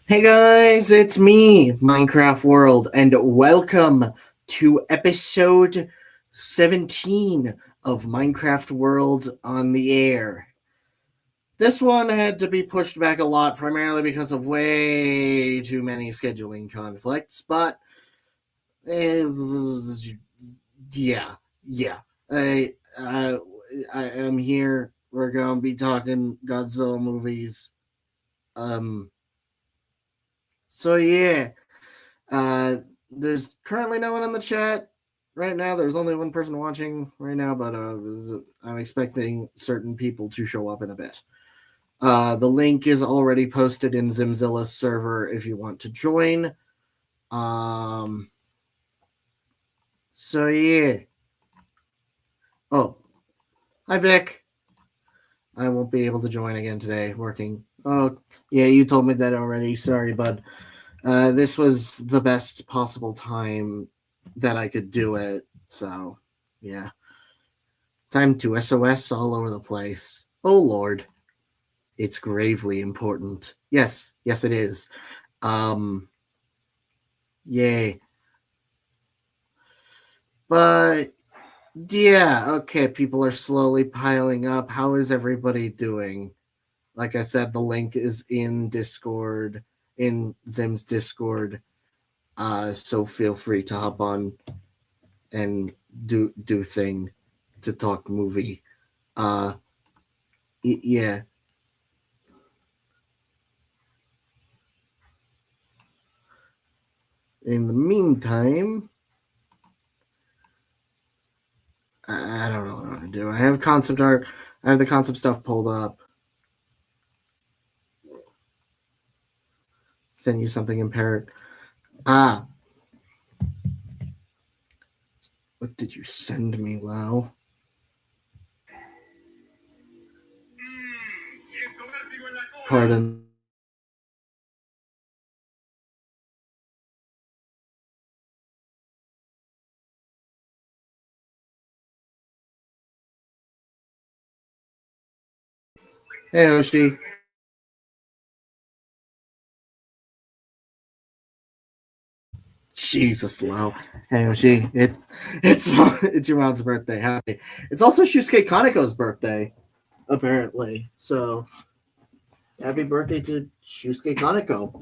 Hey guys, it's me, Minecraft World, and welcome to episode 17 of Minecraft World on the Air. This one had to be pushed back a lot, primarily because of way too many scheduling conflicts, but eh, yeah, yeah. I, I am here. We're going to be talking Godzilla movies. Um, so yeah. Uh, there's currently no one in the chat right now. There's only one person watching right now, but I'm expecting certain people to show up in a bit. The link is already posted in Zimzilla's server if you want to join. Um, so yeah. Oh, hi Vic. I won't be able to join again today. Working. Oh, yeah, you told me that already. Sorry, bud. This was the best possible time that I could do it. So, yeah. Time to SOS all over the place. Oh, Lord. It's gravely important. Yes, yes, it is. Yay. But, yeah, okay, people are slowly piling up. How is everybody doing? Like I said, the link is in Discord, in Zim's Discord. So feel free to hop on and do thing to talk movie. Uh, yeah. In the meantime, I don't know what I want to do. I have concept art. I have the concept stuff pulled up. Send you something in parrot. Ah. What did you send me, Lau? Pardon. Hey, Oshi. Jesus, Lau. Hey, Oshi. It's your mom's birthday. Happy. It's also Shusuke Kaneko's birthday, apparently. So, happy birthday to Shusuke Kaneko.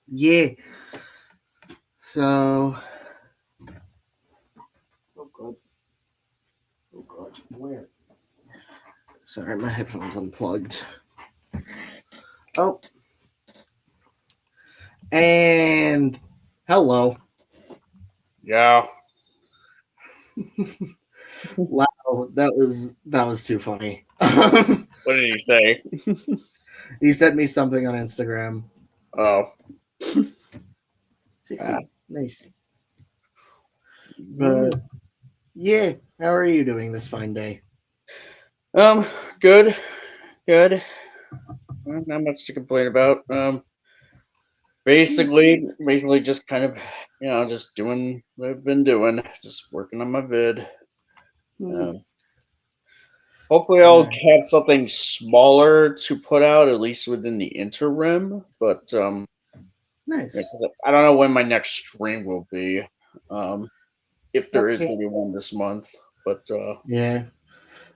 Yeah. So, oh god, oh god, where? Sorry, my headphones unplugged. Oh, and hello. Yeah. Wow, that was too funny. What did he say? He sent me something on Instagram. Oh. 60. Nice. But yeah, how are you doing this fine day? Good. Good. Not much to complain about. Basically just kind of, just doing what I've been doing. Just working on my vid. Um, hopefully I'll have something smaller to put out, at least within the interim. But Nice. I don't know when my next stream will be. If there is Okay. going to be one this month. But Yeah.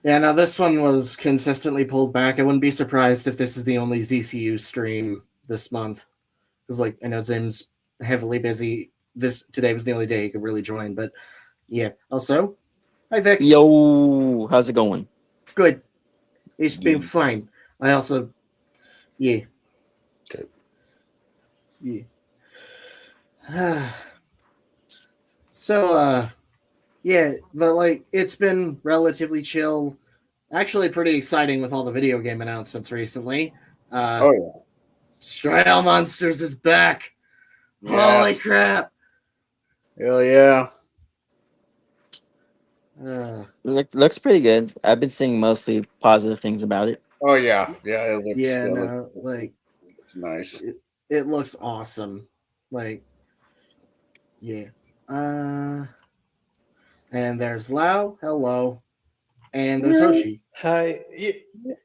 Yeah, now this one was consistently pulled back. I wouldn't be surprised if this is the only ZCU stream this month. Because like I know Zim's heavily busy. This today was the only day he could really join, but yeah. Also, hi Vic. Yo, how's it going? Good. It's been fine. I also yeah. okay. Yeah. So yeah, but like it's been relatively chill. Actually pretty exciting with all the video game announcements recently. Oh yeah. Trial Monsters is back. Yes. Holy crap. Hell yeah. Looks pretty good. I've been seeing mostly positive things about it. Oh yeah. Yeah, it looks Yeah, good. no, like It's nice. it looks awesome. Like yeah. Uh and there's Lau, hello. And there's Hoshi. Hi.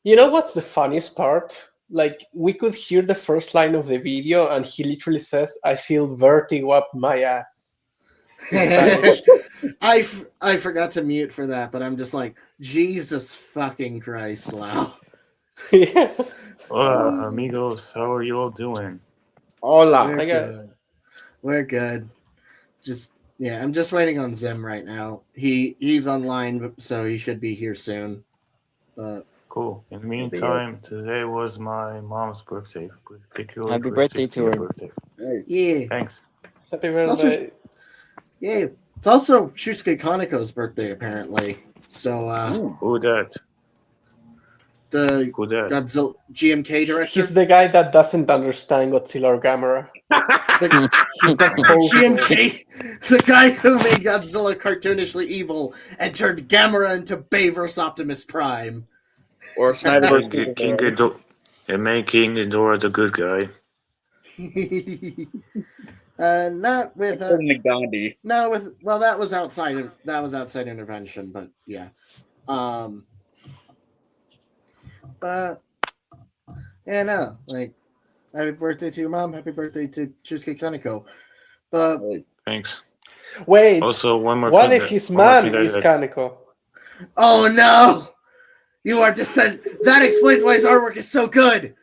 You know what's the funniest part? like we could hear the first line of the video, and he literally says, "I feel vertigo up my ass." In Spanish. I forgot to mute for that, but I'm just like, Jesus fucking Christ, Lau. Yeah. Hola, amigos. How are you all doing? Hola. We're I got good. We're good. Just yeah, I'm just waiting on Zim right now. He's online, so he should be here soon. But Cool. In the meantime, today was my mom's birthday. Particularly Happy her birthday to 60th her. birthday. yeah, Thanks. happy It's also- birthday. yeah, it's also Shusuke Kaneko's birthday apparently. So Who that? the Who that? Godzilla GMK director, He's the guy that doesn't understand Godzilla or Gamera. the, He's that the poser. GMK, the guy who made Godzilla cartoonishly evil and turned Gamera into Bay vs Optimus Prime. Or Snyder King, versus King Superman. Ghidorah. It made King Ghidorah the good guy. Not with Gandhi. no with well that was outside intervention, but yeah. But yeah, no, like happy birthday to your mom, happy birthday to Shusuke Kaneko. But Thanks. Wait, Also, one more what thing. if his one more man thing is that- Kaneko? oh no! You are that explains why his artwork is so good.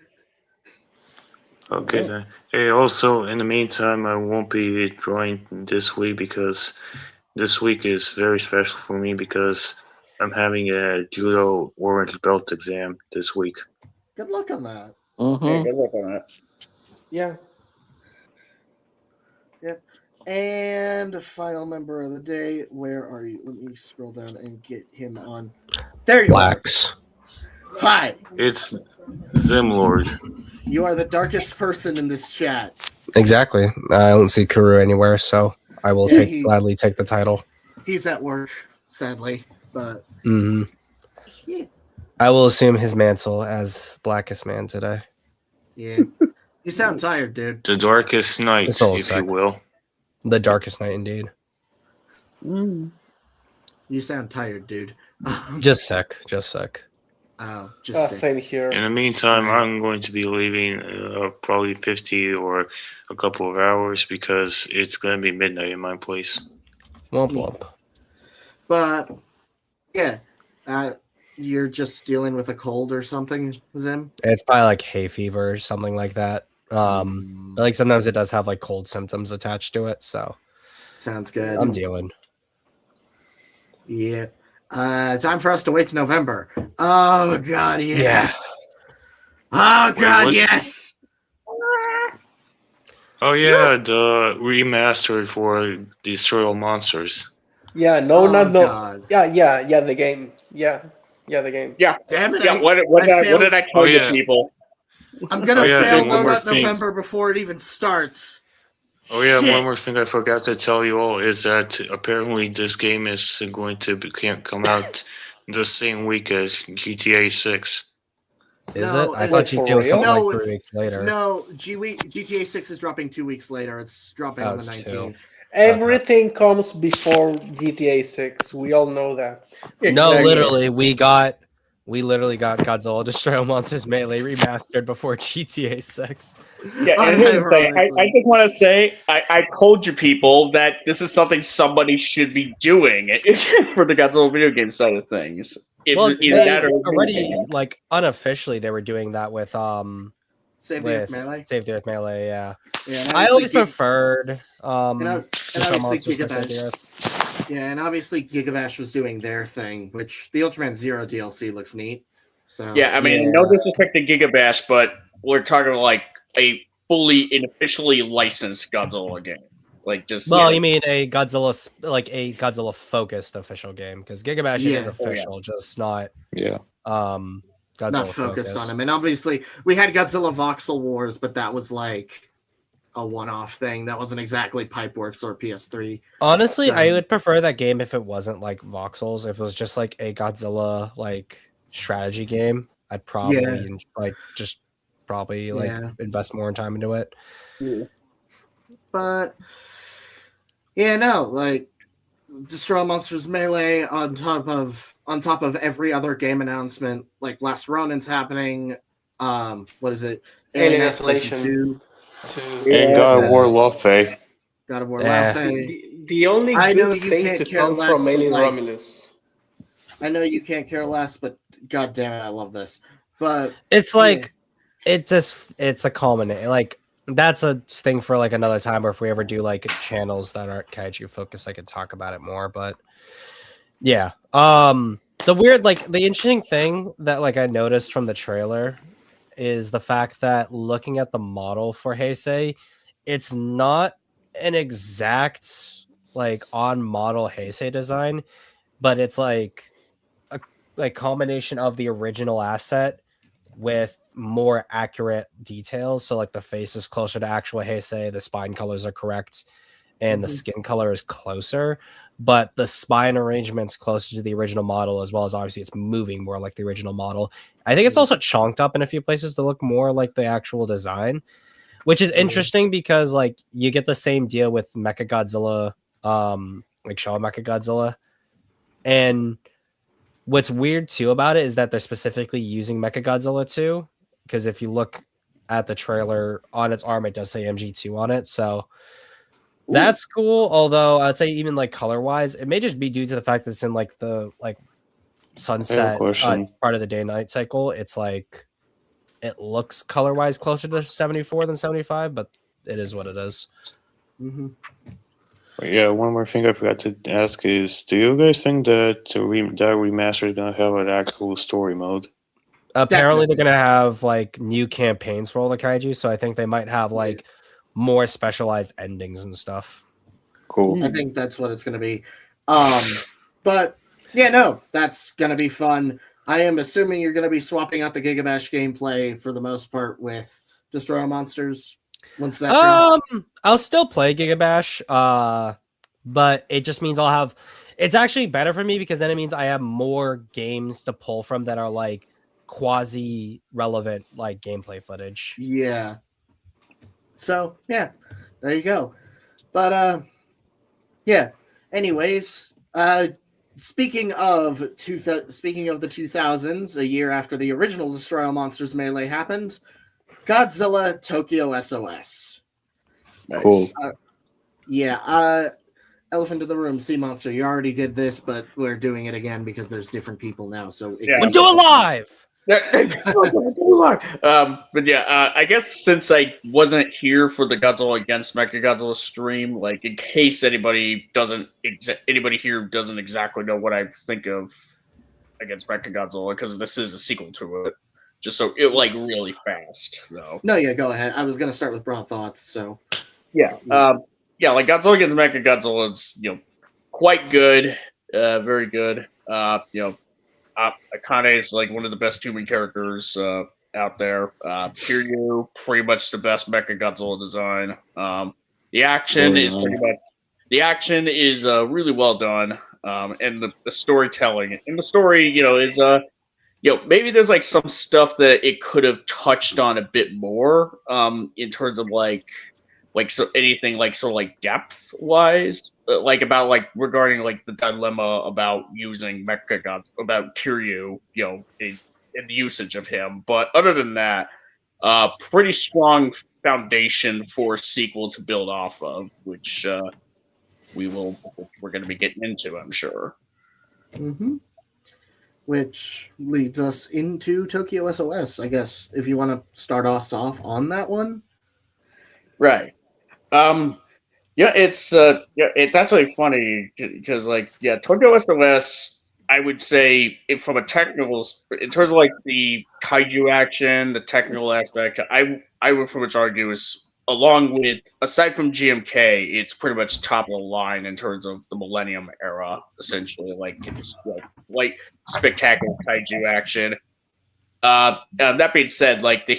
Okay then. Hey, also, in the meantime, I won't be drawing this week because this week is very special for me because I'm having a judo orange belt exam this week. Good luck on that. Yeah, Mm-hmm. good luck on that. Yeah. Yep. And the final member of the day, where are you? Let me scroll down and get him on. There you Blacks. are. Hi. It's Zimlord. You are the darkest person in this chat. Exactly. I don't see Kuru anywhere, so I will Yeah, gladly take the title. He's at work, sadly, but hmm yeah. I will assume his mantle as Blackest Man today. Yeah. You sound tired, dude. The Darkest Night, It's all if sick. you will. The Darkest Night, indeed. You sound tired, dude. Just sick. Just sick. Oh, just sick. Same here. In the meantime, I'm going to be leaving probably 50 or a couple of hours because it's going to be midnight in my place. Womp womp. But yeah, you're just dealing with a cold or something, Zim. It's probably like hay fever or something like that. Like sometimes it does have like cold symptoms attached to it, so Sounds good. I'm dealing. Yeah. Time for us to wait to November. Oh God, yes. Oh God, what? yes. Oh yeah, the remastered for Destroy All Monsters. Yeah, no, Oh, not no. God. Yeah, the game. Yeah, the game. Yeah. Damn it! Yeah, what did I tell Oh, you yeah. people? I'm gonna Oh, yeah, fail and one more Donut thing. November before it even starts. Oh yeah, Shit. one more thing I forgot to tell you all is that apparently this game is going to can't come out the same week as GTA 6. Is No, it? I it- thought Wait, for GTA was coming real? No, like 3 it's- weeks later. No, GTA 6 is dropping 2 weeks later. It's dropping on the it's 19th. Everything comes before GTA 6. We all know that. No, Exactly. literally, we literally got Godzilla Destroy All Monsters Melee remastered before GTA 6. Yeah, and here's the thing. I just want to say, I told you people that this is something somebody should be doing for the Godzilla video game side of things. Either they that or already like unofficially they were doing that with Save the Earth Melee. Save the Earth Melee, yeah. Yeah, and I obviously always preferred and Destroy obviously Monsters for Save the Gigabash. Earth. Yeah, and obviously Gigabash was doing their thing, which the Ultraman Zero DLC looks neat. So Yeah, I mean, no disrespect to Gigabash, but we're talking like a fully and officially licensed Godzilla game. Like just Well, you mean a Godzilla focused official game because Gigabash Yeah. is official, just not Yeah. Godzilla not focused on him. And obviously we had Godzilla Voxel Wars, but that was like a one-off thing. That wasn't exactly Pipeworks or PS3. Honestly, I Um, would prefer that game if it wasn't like voxels. If it was just like a Godzilla like strategy game, I'd probably Yeah. invest more time into it. But yeah, no, like Destroy Monsters Melee on top of every other game announcement. Like Last Ronin's happening. what is it? Alien Alien Isolation Isolation 2, And Yeah. God of War Love Faye. God of War Eh. Laufey. The only I know good you thing can't to care come less, from but Alien like, Romulus. I know you can't care less, but god damn it, I love this. But It's like it's a culminate. Like that's a thing for like another time, or if we ever do like channels that aren't kaiju focused, I could talk about it more. But yeah, the weird, like the interesting thing that like I noticed from the trailer is the fact that looking at the model for Heisei, it's not an exact like on model Heisei design, but it's like a like combination of the original asset with more accurate details. So like the face is closer to actual Heisei, the spine colors are correct, and the Mhm. skin color is closer, but the spine arrangement's closer to the original model, as well as obviously it's moving more like the original model. I think it's also chonked up in a few places to look more like the actual design, which is interesting because like you get the same deal with Mechagodzilla, like Shaw Mechagodzilla. And what's weird too about it is that they're specifically using Mechagodzilla 2, because if you look at the trailer on its arm, it does say MG2 on it. So that's cool. Although I'd say even like color wise, it may just be due to the fact that it's in like the like sunset question. part of the day night cycle. It's like it looks color wise closer to 74 than 75, but it is what it is. Mm-hmm. Yeah, one more thing I forgot to ask is, do you guys think that that remaster is gonna have an actual story mode? Apparently, Definitely. they're gonna have like new campaigns for all the kaiju, so I think they might have like more specialized endings and stuff. Cool. I think that's what it's going to be. But yeah, no, that's going to be fun. I am assuming you're going to be swapping out the Gigabash gameplay for the most part with Destroy All Monsters once that drops. I'll still play Gigabash, but it just means I'll have. It's actually better for me because then it means I have more games to pull from that are like quasi relevant, like gameplay footage. Yeah. So yeah, there you go. But yeah. Anyways, speaking of the 2000s, a year after the original Destroy All Monsters Melee happened, Godzilla Tokyo SOS. Nice. Cool. Yeah, Elephant in the Room, Sea Monster. You already did this, but we're doing it again because there's different people now. So Yeah. We'll do it live. But yeah, I guess since I wasn't here for the Godzilla against Mechagodzilla stream, like in case anybody here doesn't exactly know what I think of against Mechagodzilla, because this is a sequel to it. Just so it like really fast though. No, yeah, go ahead. I was gonna start with broad thoughts. So Yeah, like Godzilla against Mechagodzilla is quite good, very good. Akane is like one of the best human characters out there. Kiryu, pretty much the best Mechagodzilla design. The action is really well done, and the storytelling and the story, is maybe there's like some stuff that it could have touched on a bit more, in terms of so anything like sort of like depth wise, like about like regarding like the dilemma about using Mechagodzilla, about Kiryu, in the usage of him. But other than that, pretty strong foundation for a sequel to build off of, which we're going to be getting into, I'm sure. Mm-hmm. Which leads us into Tokyo SOS, I guess, if you want to start us off on that one. Right. It's actually funny because Tokyo SOS, I would say from a technical, in terms of like the kaiju action, the technical aspect, I would pretty much argue is, along with, aside from GMK, it's pretty much top of the line in terms of the Millennium era. Essentially, like it's like spectacular kaiju action. That being said, like the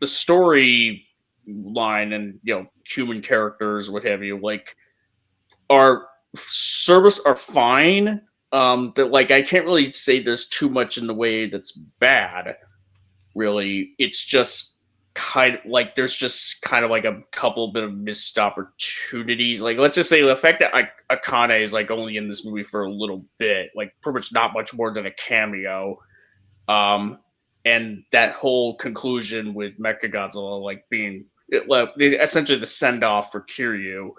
story line and human characters, what have you, like are fine. That like I can't really say there's too much in the way that's bad. Really, it's just there's just kind of like a couple bit of missed opportunities. Like let's just say the fact that Akane is like only in this movie for a little bit, like pretty much not much more than a cameo. and that whole conclusion with Mechagodzilla like being essentially the send off for Kiryu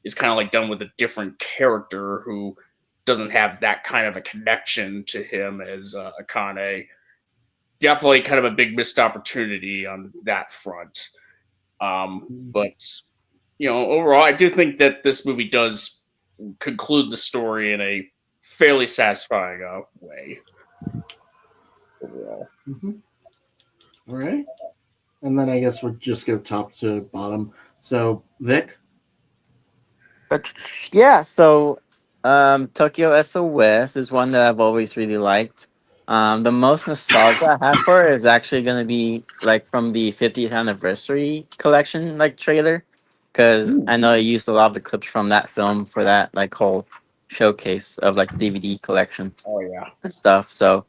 is kind of like done with a different character who doesn't have that kind of a connection to him as Akane. Definitely kind of a big missed opportunity on that front. But overall, I do think that this movie does conclude the story in a fairly satisfying way. Overall. Mm-hmm. All right. And then I guess we'll just go top to bottom. So, Vic? But yeah, so Tokyo SOS is one that I've always really liked. The most nostalgia I have for it is actually going to be like from the 50th anniversary collection like trailer, because I know I used a lot of the clips from that film for that like whole showcase of like the DVD collection. Oh yeah, and stuff. So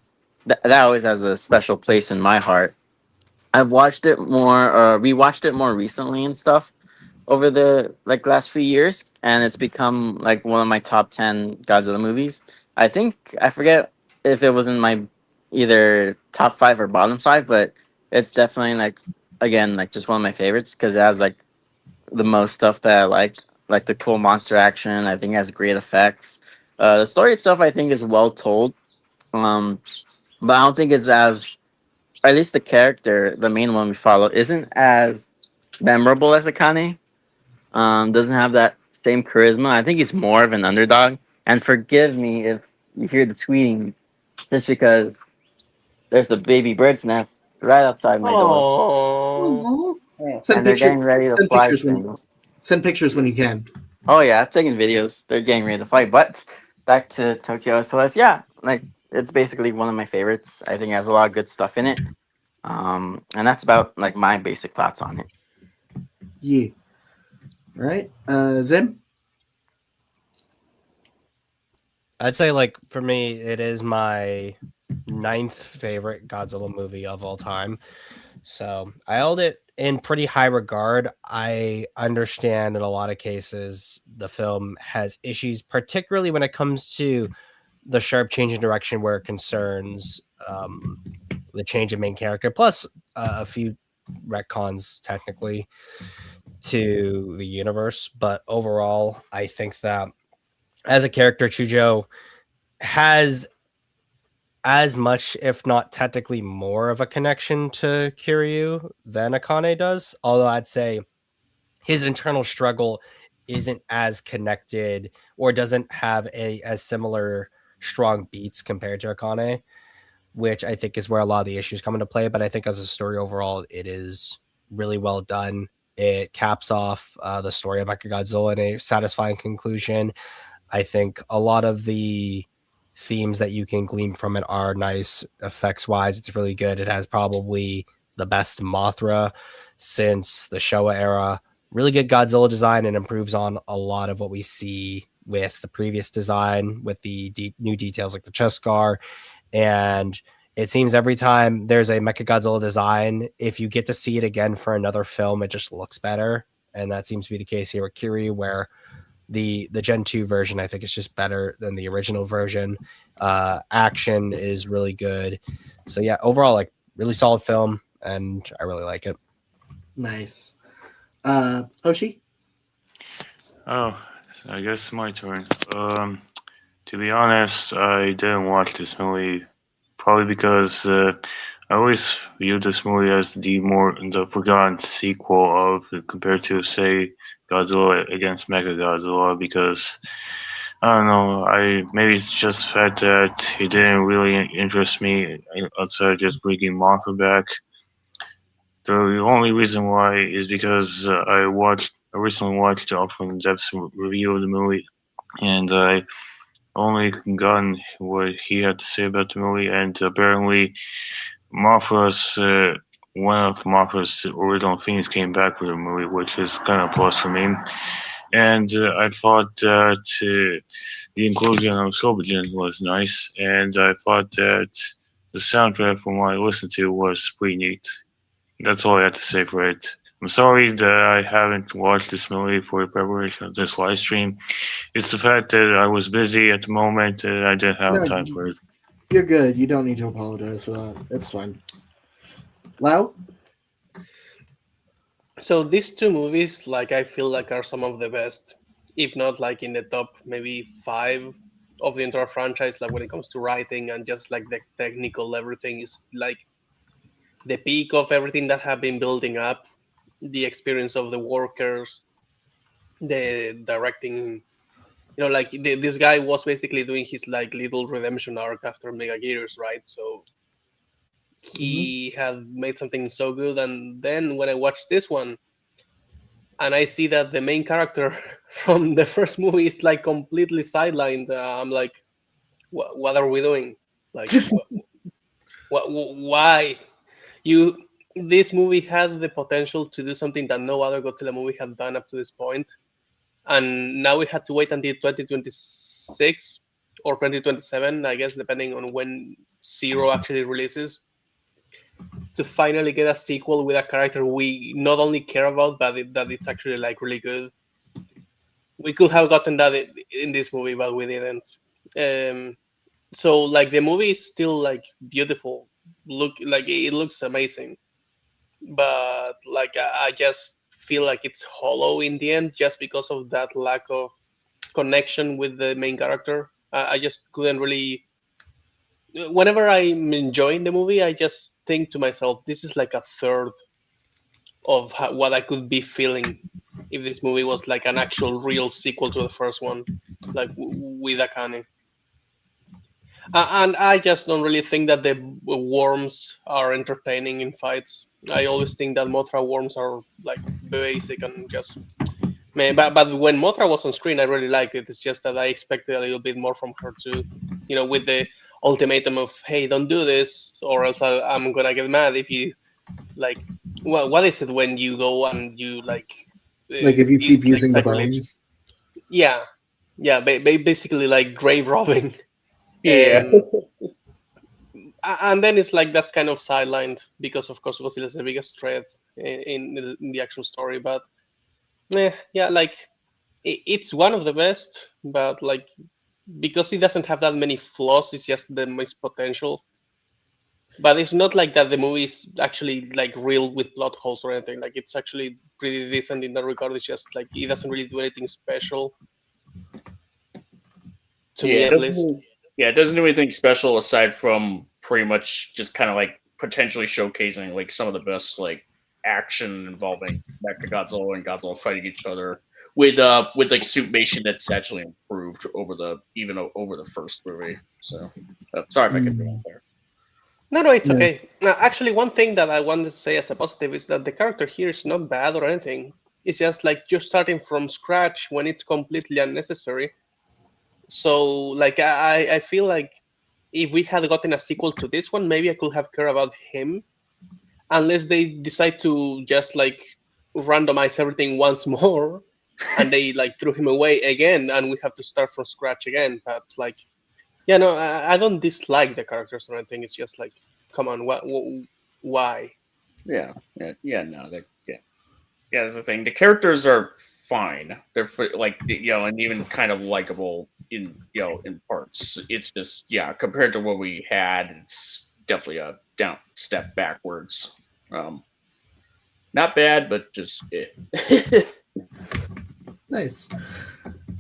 that always has a special place in my heart. I've watched it more, or rewatched it more recently and stuff over the like last few years, and it's become like one of my top 10 Godzilla movies. I think I forget if it was in my either top 5 or bottom 5, but it's definitely like again like just one of my favorites because it has like the most stuff that I like the cool monster action. I think it has great effects. The story itself I think is well told, but I don't think it's as, at least the character, the main one we follow, isn't as memorable as Akane. Doesn't have that same charisma. I think he's more of an underdog. And forgive me if you hear the tweeting, just because there's a baby bird's nest right outside my door, Oh, Send and they're pictures. getting ready to Send fly pictures when soon. send pictures when you can. Oh yeah, I've taken videos. They're getting ready to fight. But back to Tokyo SOS. Yeah, like it's basically one of my favorites. I think it has a lot of good stuff in it. And that's about like my basic thoughts on it. Yeah. All right. Zim? I'd say, like, for me, it is my 9th favorite Godzilla movie of all time. So I held it in pretty high regard. I understand in a lot of cases the film has issues, particularly when it comes to the sharp change in direction where it concerns the change in main character, plus a few retcons technically to the universe. But overall, I think that as a character, Chujo has as much, if not technically more, of a connection to Kiryu than Akane does. Although I'd say his internal struggle isn't as connected or doesn't have a as similar strong beats compared to Akane, which I think is where a lot of the issues come into play. But I think as a story overall, it is really well done. It caps off the story of Mechagodzilla in a satisfying conclusion. I think a lot of the themes that you can glean from it are nice effects wise. It's really good. It has probably the best Mothra since the Showa era. Really good Godzilla design and improves on a lot of what we see with the previous design, with the new details like the chest scar. And it seems every time there's a Mechagodzilla design, if you get to see it again for another film, it just looks better. And that seems to be the case here with Kiryu, where the Gen 2 version I think is just better than the original version. Action is really good. So yeah, overall, like, really solid film, and I really like it. Nice. Hoshi? Oh, I guess it's my turn. To be honest, I didn't watch this movie probably because I always viewed this movie as the forgotten sequel of compared to say Godzilla against Mechagodzilla, because I don't know, maybe it's just the fact that it didn't really interest me outside just bringing Mothra back. The only reason why is because I recently watched the Ultimate in-depth review of the movie, and I only gotten what he had to say about the movie, and apparently Mothra's one of Mothra's original themes came back for the movie, which is kind of a plus for me. And I thought that the inclusion of Shobijin was nice, and I thought that the soundtrack from what I listened to was pretty neat. That's all I had to say for it. I'm sorry that I haven't watched this movie for the preparation of this live stream. It's the fact that I was busy at the moment and I didn't have time for it. You're good. You don't need to apologize for that. It's fine. Lau? So these two movies, like I feel like are some of the best, if not like in the top maybe 5 of the entire franchise. Like when it comes to writing and just like the technical everything is like the peak of everything that have been building up. The experience of the workers, the directing. Like this guy was basically doing his like little redemption arc after Mega Gears, right? So he had made something so good, and then when I watched this one and I see that the main character from the first movie is like completely sidelined. I'm like, what are we doing? Like, why? You This movie had the potential to do something that no other Godzilla movie had done up to this point, and now we had to wait until 2026 or 2027, I guess, depending on when Zero actually releases, to finally get a sequel with a character we not only care about, but that it's actually like really good. We could have gotten that in this movie, but we didn't. So like the movie is still like beautiful. Look, like it looks amazing, but like I just feel like it's hollow in the end just because of that lack of connection with the main character. I just couldn't really. Whenever I'm enjoying the movie, I just think to myself, this is like a third of what I could be feeling if this movie was like an actual real sequel to the first one, like with Akane. And I just don't really think that the worms are entertaining in fights. I always think that Mothra worms are like basic and just. But when Mothra was on screen, I really liked it. It's just that I expected a little bit more from her too. With the ultimatum of "Hey, don't do this, or else I'm gonna get mad if you like." Well, what is it when you go and you like? Like if you keep It's like using the sacrilege. bones. Yeah, yeah, basically like grave robbing. Yeah. And then it's like that's kind of sidelined because of course Godzilla is the biggest threat in the actual story. But yeah, like it's one of the best, but like because it doesn't have that many flaws, it's just the most potential. But it's not like that the movie is actually like real with plot holes or anything. Like it's actually pretty decent in that regard. It's just like it doesn't really do anything special to me Yeah, it at least. it doesn't do anything special aside from pretty much just kind of like potentially showcasing like some of the best like action involving Mechagodzilla and Godzilla fighting each other with like suitmation that's actually improved over the first movie. So sorry if I could go on there. No, it's Yeah. okay. Actually, one thing that I wanted to say as a positive is that the character here is not bad or anything. It's just like you're starting from scratch when it's completely unnecessary. So, like, I feel like if we had gotten a sequel to this one, maybe I could have cared about him. Unless they decide to just like randomize everything once more, and they like threw him away again, and we have to start from scratch again. But like, yeah, no, I don't dislike the characters or anything. It's just like, come on, why? Yeah, no, that's the thing. The characters are fine. They're like and even kind of likable in parts. It's just compared to what we had, it's definitely a down step backwards. Not bad, but just Nice.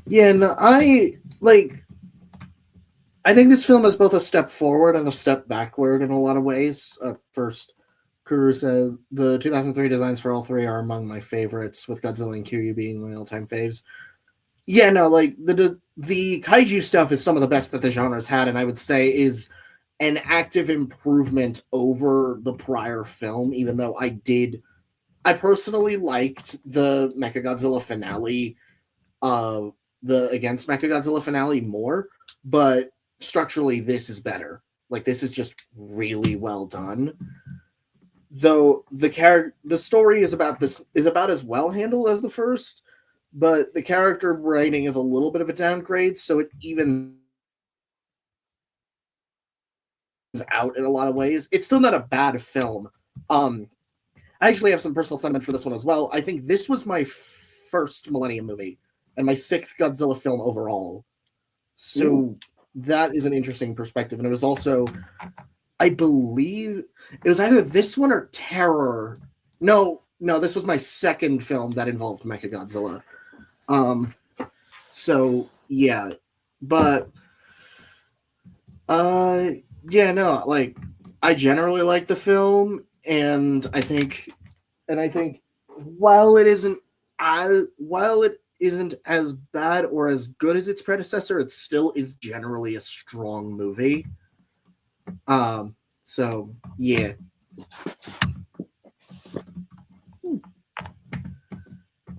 Yeah, no, I think this film is both a step forward and a step backward in a lot of ways. First, Kuru said the 2003 designs for all three are among my favorites, with Godzilla and Kiryu being my all-time faves. Yeah, no, like the kaiju stuff is some of the best that the genre's had, and I would say is an active improvement over the prior film. Even though I personally liked the Mechagodzilla finale, the Against Mechagodzilla finale more, but structurally this is better. Like this is just really well done. Though the story is about as well handled as the first, but the character writing is a little bit of a downgrade, so it evens out in a lot of ways. It's still not a bad film. I actually have some personal sentiment for this one as well. I think this was my first Millennium movie and my 6th Godzilla film overall. So that is an interesting perspective. And it was also I believe it was either this one or Terror. No, this was my second film that involved Mechagodzilla. So yeah, but yeah, no, like I generally like the film, and I think while it isn't as bad or as good as its predecessor, it still is generally a strong movie. So yeah.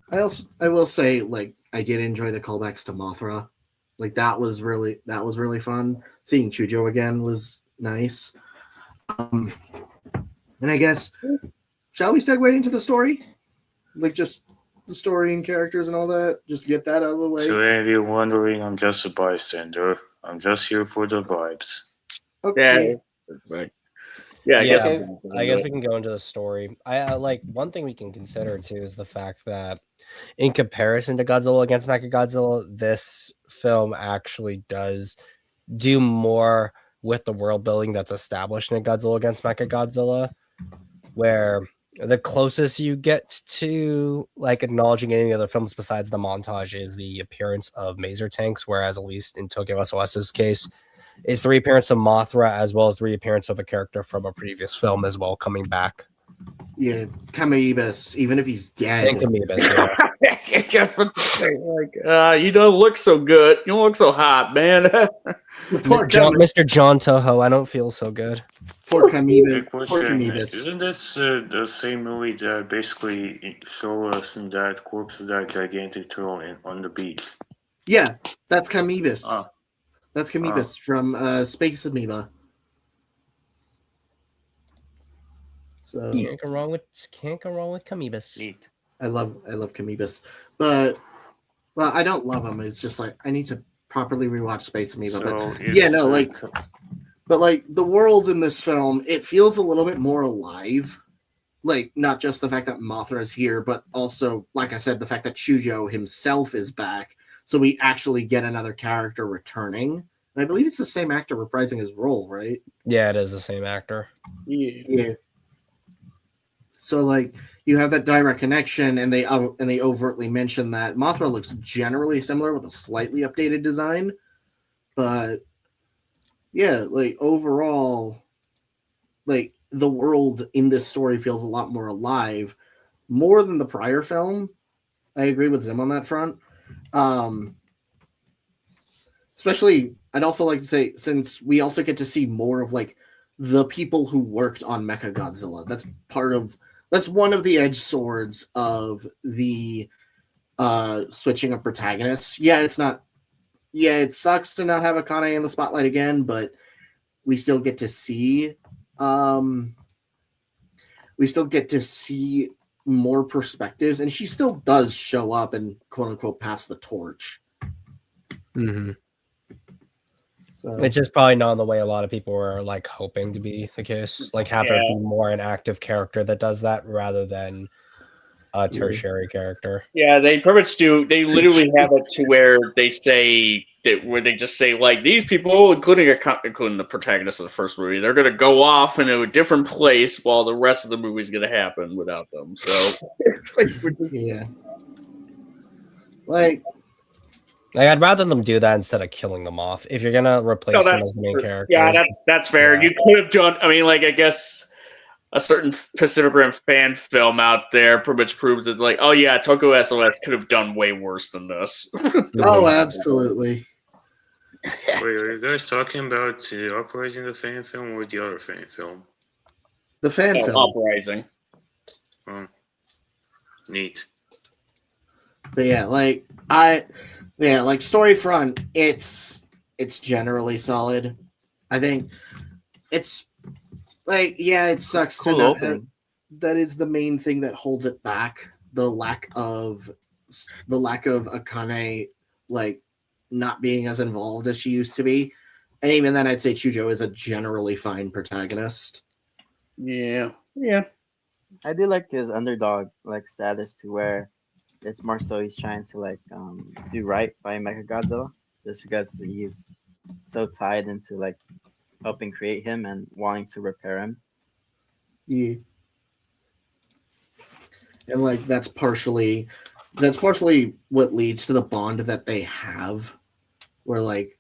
I will say, like, I did enjoy the callbacks to Mothra. Like that was really fun. Seeing Chujo again was nice. And I guess, shall we segue into the story? Like just the story and characters and all that. Just get that out of the way. To any of you wondering, I'm just a bystander. I'm just here for the vibes. Okay. Right. Yeah, I guess we can go into the story. I like one thing we can consider too is the fact that in comparison to Godzilla against Mechagodzilla, this film actually does do more with the world building that's established in Godzilla against Mechagodzilla, where the closest you get to like acknowledging any other films besides the montage is the appearance of Maser tanks, whereas at least in Tokyo SOS's case, is the reappearance of Mothra as well as the reappearance of a character from a previous film as well coming back. Yeah, Kamaibus, even if he's dead. And Kamaibus, yeah. Like, you don't look so good. You don't look so hot, man. Mr. John Toho, I don't feel so good. Poor Kamaibus. Quick question, isn't this the same movie that basically show us that corpse of that gigantic turtle on the beach? Yeah, that's Kamaibus. Ah. That's Kamaibus from Space Amoeba. So can't go wrong with Kamaibus. Neat. I love Kamaibus, but well, I don't love him. It's just like I need to properly rewatch Space Amoeba. So but yeah, no, like, but like the world in this film, it feels a little bit more alive. Like not just the fact that Mothra is here, but also, like I said, the fact that Chujo himself is back. So we actually get another character returning. And I believe it's the same actor reprising his role, right? Yeah, it is the same actor. Yeah. So like you have that direct connection, and they overtly mention that Mothra looks generally similar with a slightly updated design, but yeah, like overall, like the world in this story feels a lot more alive, more than the prior film. I agree with Zim on that front. Especially, I'd also like to say, since we also get to see more of like the people who worked on Mechagodzilla. That's one of the edge swords of the switching of protagonists. Yeah, it sucks to not have Akane in the spotlight again, but we still get to see more perspectives, and she still does show up and quote unquote pass the torch. Mm-hmm. So it's just probably not in the way a lot of people were like hoping to be the case. Like have her be more an active character that does that rather than a tertiary character. Yeah, they pretty much do. They literally have it to where they say that where they just say like these people, including the protagonist of the first movie, they're going to go off into a different place while the rest of the movie is going to happen without them. So yeah, like I'd rather them do that instead of killing them off. If you're gonna replace them as main characters, yeah, that's fair. Yeah. You could have done. I mean, like I guess a certain Pacific Rim fan film out there pretty much proves it's like, oh yeah, Tokyo SOS could have done way worse than this. Oh, absolutely. Wait, are you guys talking about Uprising, the fan film, or the other fan film? The fan film. Uprising. Oh, neat. But yeah, like story front, it's generally solid. I think it's like, yeah, it sucks to not have, that is the main thing that holds it back. The lack of Akane like not being as involved as she used to be. And even then I'd say Chujo is a generally fine protagonist. Yeah. I do like his underdog like status to where it's more so he's trying to like do right by Mechagodzilla just because he's so tied into like helping create him and wanting to repair him. Yeah. And like that's partially what leads to the bond that they have, where like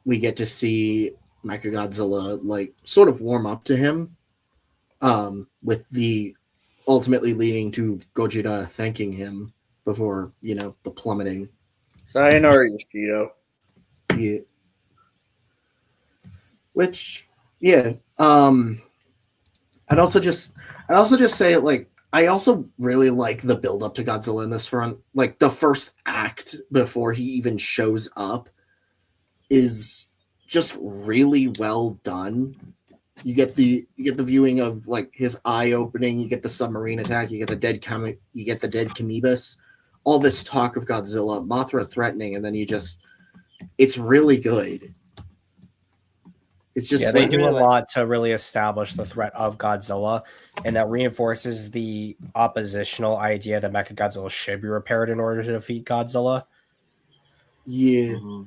we get to see Mechagodzilla like sort of warm up to him, with the ultimately leading to Gogeta thanking him before the plummeting. Sayonara, Yoshito. Yeah. Which, yeah. I'd also just say like I also really like the build up to Godzilla in this front. Like the first act before he even shows up is just really well done. You get the viewing of like his eye opening, you get the submarine attack, you get the dead Kamibus, all this talk of Godzilla, Mothra threatening, and then it's really good. It's just they like, do a lot to really establish the threat of Godzilla, and that reinforces the oppositional idea that Mechagodzilla should be repaired in order to defeat Godzilla. Yeah. Mm-hmm.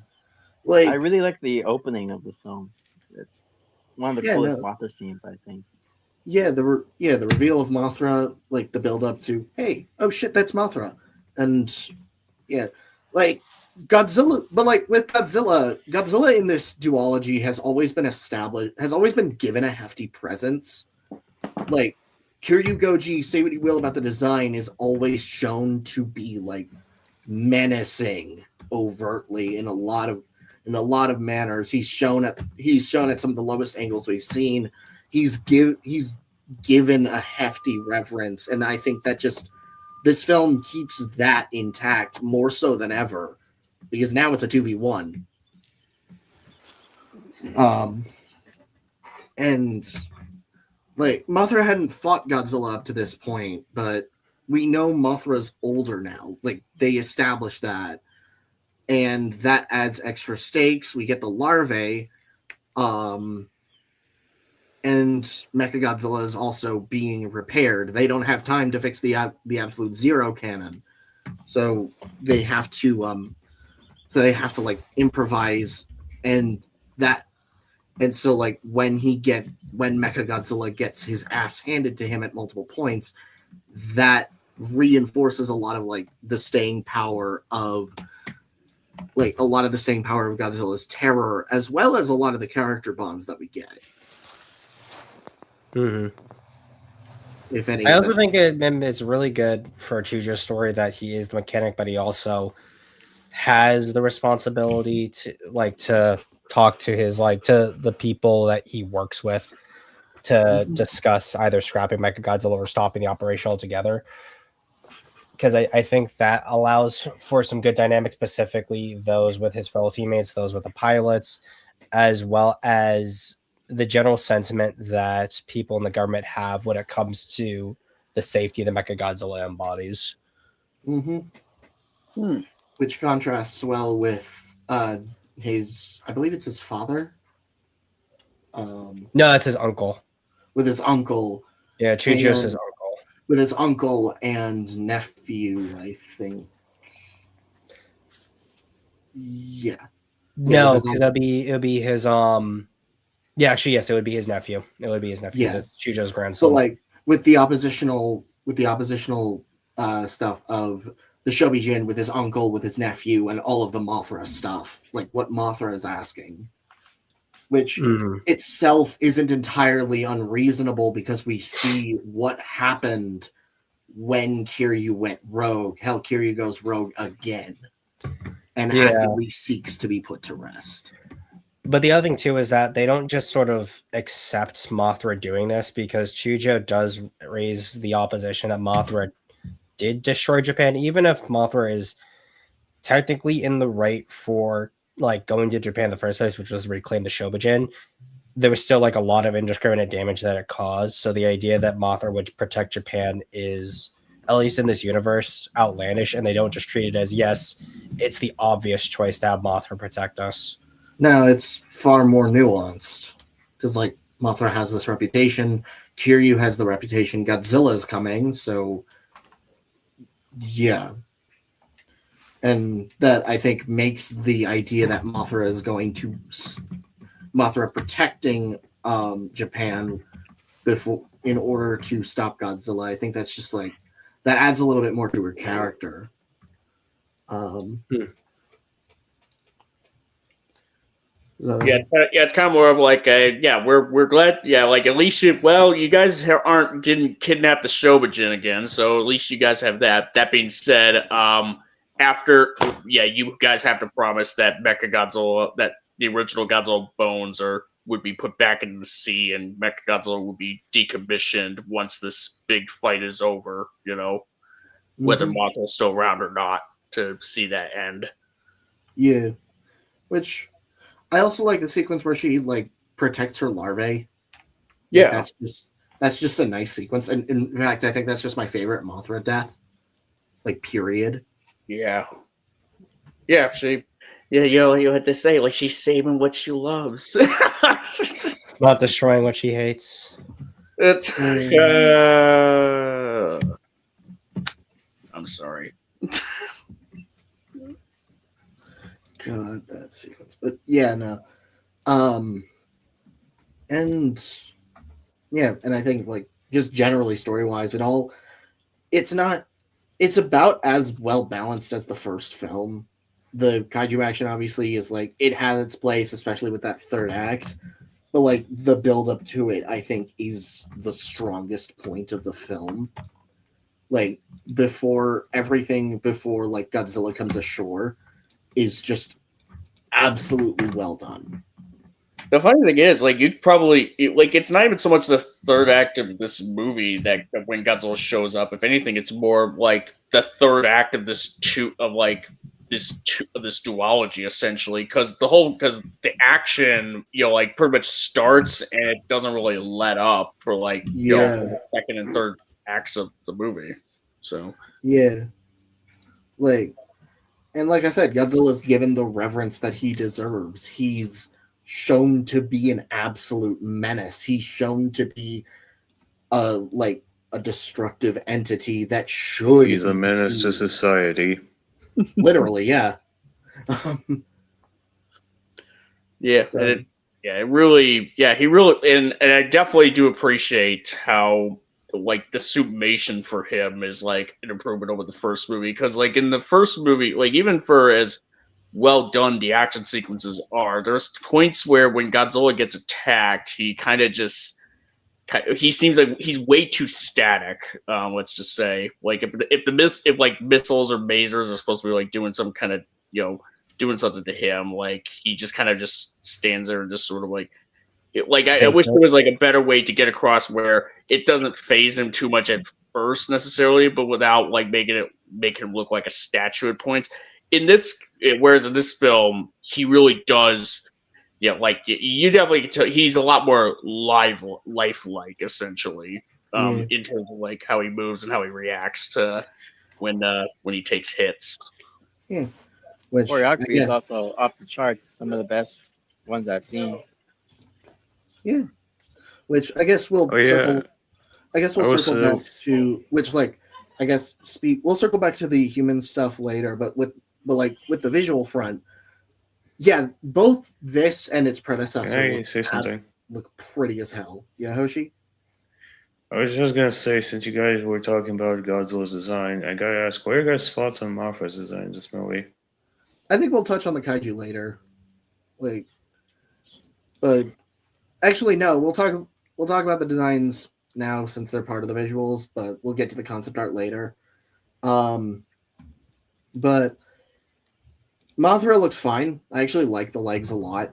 Like I really like the opening of the film. It's one of the coolest Mothra scenes, I think. Yeah, the reveal of Mothra, like the build up to, hey, oh shit, that's Mothra, and yeah, like Godzilla, but like with Godzilla in this duology has always been given a hefty presence. Like Kiryu Goji, say what you will about the design, is always shown to be like menacing overtly in a lot of manners. He's shown at some of the lowest angles we've seen. He's given a hefty reverence, and I think that this film keeps that intact more so than ever, because now it's a 2v1. And like Mothra hadn't fought Godzilla up to this point, but we know Mothra's older now. Like they established that, and that adds extra stakes. We get the larvae, and Mechagodzilla is also being repaired. They don't have time to fix the Absolute Zero cannon, so they have to like improvise, and so like when Mechagodzilla gets his ass handed to him at multiple points, that reinforces a lot of like the staying power of Godzilla's terror, as well as a lot of the character bonds that we get. Mm-hmm. If any, I also think it's really good for Chujo's story that he is the mechanic, but he also has the responsibility to talk to to the people that he works with to discuss either scrapping Mechagodzilla or stopping the operation altogether. Because I think that allows for some good dynamics, specifically those with his fellow teammates, those with the pilots, as well as the general sentiment that people in the government have when it comes to the safety the Mechagodzilla embodies. Mm-hmm. Which contrasts well with his, I believe it's his father. No, that's his uncle. With his uncle. Yeah, Chujo's his uncle. With his uncle and nephew, I think. Yeah. No, because it would be his yeah, actually, yes, it would be his nephew. It would be his nephew. Yeah. So it's Chujo's grandson. So like with the oppositional stuff of the Shobijin with his uncle, with his nephew, and all of the Mothra stuff, like what Mothra is asking, which itself isn't entirely unreasonable because we see what happened when Kiryu went rogue. Hell, Kiryu goes rogue again and actively seeks to be put to rest. But the other thing, too, is that they don't just sort of accept Mothra doing this, because Chujo does raise the opposition that Mothra did destroy Japan, even if Mothra is technically in the right for like going to Japan in the first place, which was to reclaim the Shobijin. There was still like a lot of indiscriminate damage that it caused. So the idea that Mothra would protect Japan is, at least in this universe, outlandish, and they don't just treat it as, yes, it's the obvious choice to have Mothra protect us. No, it's far more nuanced, because like Mothra has this reputation, Kiryu has the reputation, Godzilla is coming, so yeah. And that, I think, makes the idea that Mothra is going to Mothra protecting Japan before in order to stop Godzilla. I think that's just like that adds a little bit more to her character. So, Yeah, it's kind of more of like we're glad. Yeah, like at least you guys didn't kidnap the Shobijin again, so at least you guys have that. That being said, after you guys have to promise that Mechagodzilla, that the original Godzilla bones would be put back into the sea, and Mechagodzilla would be decommissioned once this big fight is over. You know, whether Mothra's still around or not, to see that end. Yeah, which. I also like the sequence where she like protects her larvae. Yeah, that's just a nice sequence, and in fact, I think that's just my favorite Mothra death. Like, period. Yeah, you had to say like she's saving what she loves, Not destroying what she hates. I'm sorry. God, that sequence. But yeah, no. And I think like just generally story wise, it's about as well balanced as the first film. The kaiju action obviously is like it has its place, especially with that third act. But like the build up to it, I think, is the strongest point of the film. Like before like Godzilla comes ashore is just absolutely well done. The funny thing is, like, it's not even so much the third act of this movie that when Godzilla shows up. If anything, it's more like the third act of this duology, essentially, because the action, like, pretty much starts and it doesn't really let up for like for the second and third acts of the movie. So and like I said, Godzilla's given the reverence that he deserves. He's shown to be an absolute menace. He's shown to be a destructive entity that should. He's a menace to society. Literally, yeah. He really, and I definitely do appreciate how like the summation for him is like an improvement over the first movie, because like in the first movie, like even for as well done the action sequences are, there's points where when Godzilla gets attacked, he seems like he's way too static. Let's just say, like if missiles or masers are supposed to be like doing some kind of doing something to him, like he just kind of just stands there and just sort of like. I wish there was like a better way to get across where it doesn't phase him too much at first necessarily, but without like make him look like a statue at points. Whereas in this film, he really does. Yeah, like you definitely can tell he's a lot more lifelike, essentially, in terms of like how he moves and how he reacts to when he takes hits. Yeah, choreography is also off the charts. Some of the best ones I've seen. Yeah, which I guess we'll circle back to we'll circle back to the human stuff later. But with the visual front, both this and its predecessor look pretty as hell. Yeah, Hoshi? I was just gonna say, since you guys were talking about Godzilla's design, I gotta ask, what are your guys' thoughts on Mothra's design in this movie? I think we'll touch on the kaiju later. But actually, no, we'll talk about the designs now since they're part of the visuals, but we'll get to the concept art later. But Mothra looks fine. I actually like the legs a lot.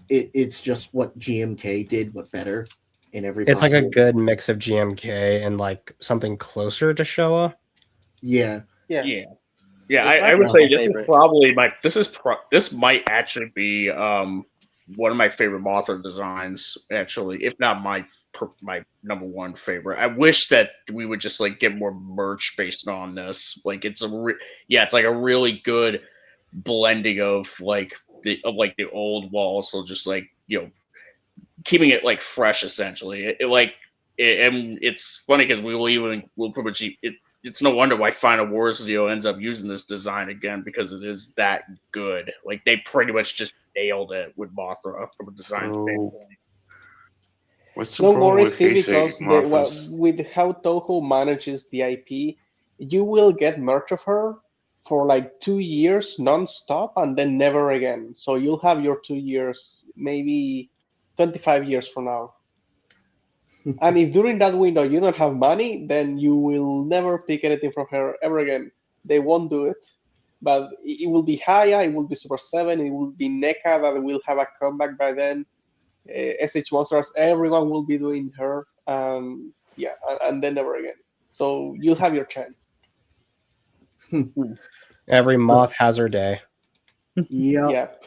It's just what GMK did, but better in every. It's like a good mix of GMK and like something closer to Showa. Yeah. I would say this is probably this might actually be one of my favorite Mothra designs, actually, if not my number one favorite. I wish that we would just like get more merch based on this. Like it's it's like a really good blending of the old walls, so just like keeping it like fresh, essentially. And it's funny because we'll pretty much it's no wonder why Final Wars ends up using this design again, because it is that good. Like, they pretty much just nailed it with Mothra from a design standpoint. What's the Don't problem worry, with see, Heisei because Mothras? with how Toho manages the IP, you will get merch of her for like 2 years non-stop and then never again. So you'll have your 2 years, maybe 25 years from now. And if during that window you don't have money, then you will never pick anything from her ever again. They won't do it. But it will be Haya, it will be Super 7, it will be NECA that will have a comeback by then. SH Monsters, everyone will be doing her. Yeah, and then never again. So you'll have your chance. Every moth has her day. Yep. Yep.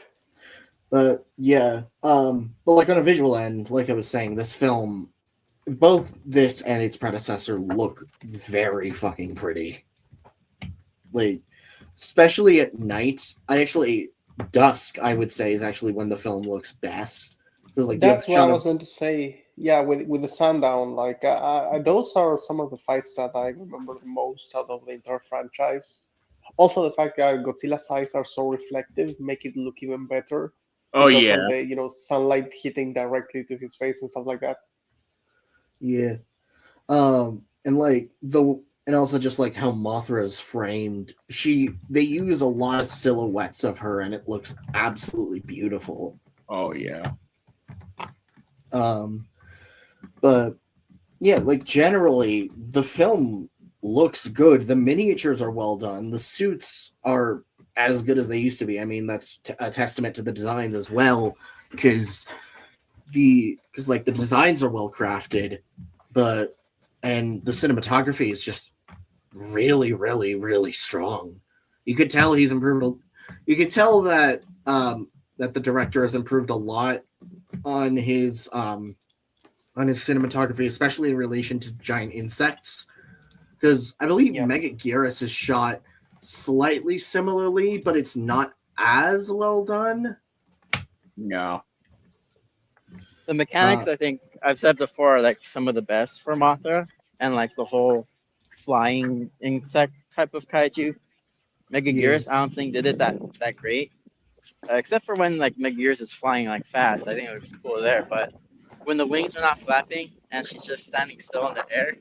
But yeah, but like on a visual end, like I was saying, this film, both this and its predecessor look very fucking pretty. Like, especially at night. Dusk, I would say, is actually when the film looks best. Because like That's what I was going to say. Yeah, with the sundown, like those are some of the fights that I remember the most out of the entire franchise. Also, the fact that Godzilla's eyes are so reflective make it look even better Oh because yeah, of the sunlight hitting directly to his face and stuff like that. Yeah. And like and also just like how Mothra is framed. They use a lot of silhouettes of her and it looks absolutely beautiful. oh yeah. But yeah, like generally the film looks good. The miniatures are well done. The suits are as good as they used to be. I mean, that's a testament to the designs as well, because like the designs are well crafted, and the cinematography is just really, really, really strong. You could tell he's improved. You could tell that that the director has improved a lot on his cinematography, especially in relation to giant insects. Because I believe Megaguirus is shot slightly similarly, but it's not as well done. No. The mechanics, I think I've said before, are like some of the best for Mothra, and like the whole flying insect type of kaiju. Megaguirus, I don't think did it that great, except for when like Megaguirus is flying like fast. I think it looks cool there, but when the wings are not flapping and she's just standing still in the air,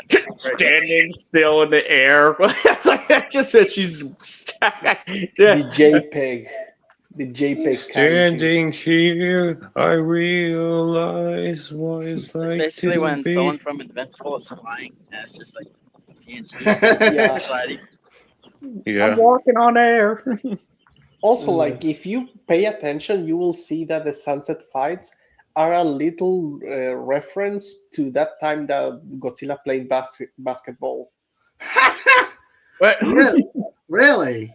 that's standing still in the air. I just said she's The JPEG. The JPEG Standing here, I realize what it's like basically to when be. someone from Invincible is flying and it's just like PNG Yeah. sliding. Yeah. I'm walking on air. Also, like if you pay attention, you will see that the sunset fights are a little reference to that time that Godzilla played basketball. What? Really?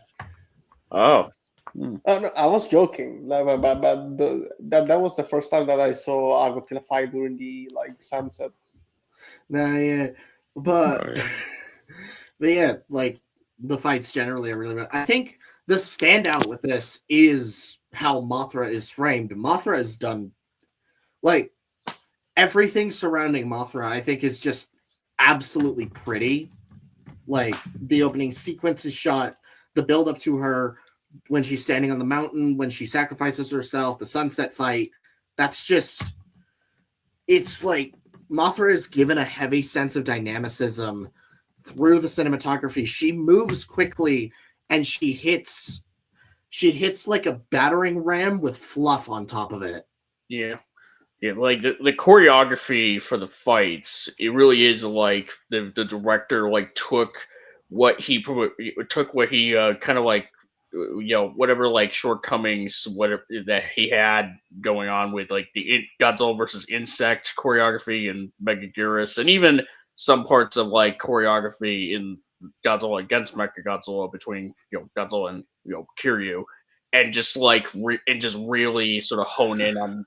Oh. No, I was joking, like, but that was the first time that I saw a Godzilla fight during the like sunset. Nah, yeah, but Oh, yeah. but yeah, like the fights generally are really good. I think the standout with this is how Mothra is framed. Mothra is done like everything surrounding Mothra. I think is just absolutely pretty. Like the opening sequence is shot, the build up to her when she's standing on the mountain, when she sacrifices herself, the sunset fight. That's just, it's like Mothra is given a heavy sense of dynamicism through the cinematography. She moves quickly and she hits like a battering ram with fluff on top of it. Yeah. Yeah, like the choreography for the fights, it really is like the director like took what he kind of like whatever like shortcomings whatever that he had going on with like the Godzilla versus insect choreography and Megaguirus, and even some parts of like choreography in Godzilla against Mechagodzilla between Godzilla and Kiryu, and just like and just really sort of hone in on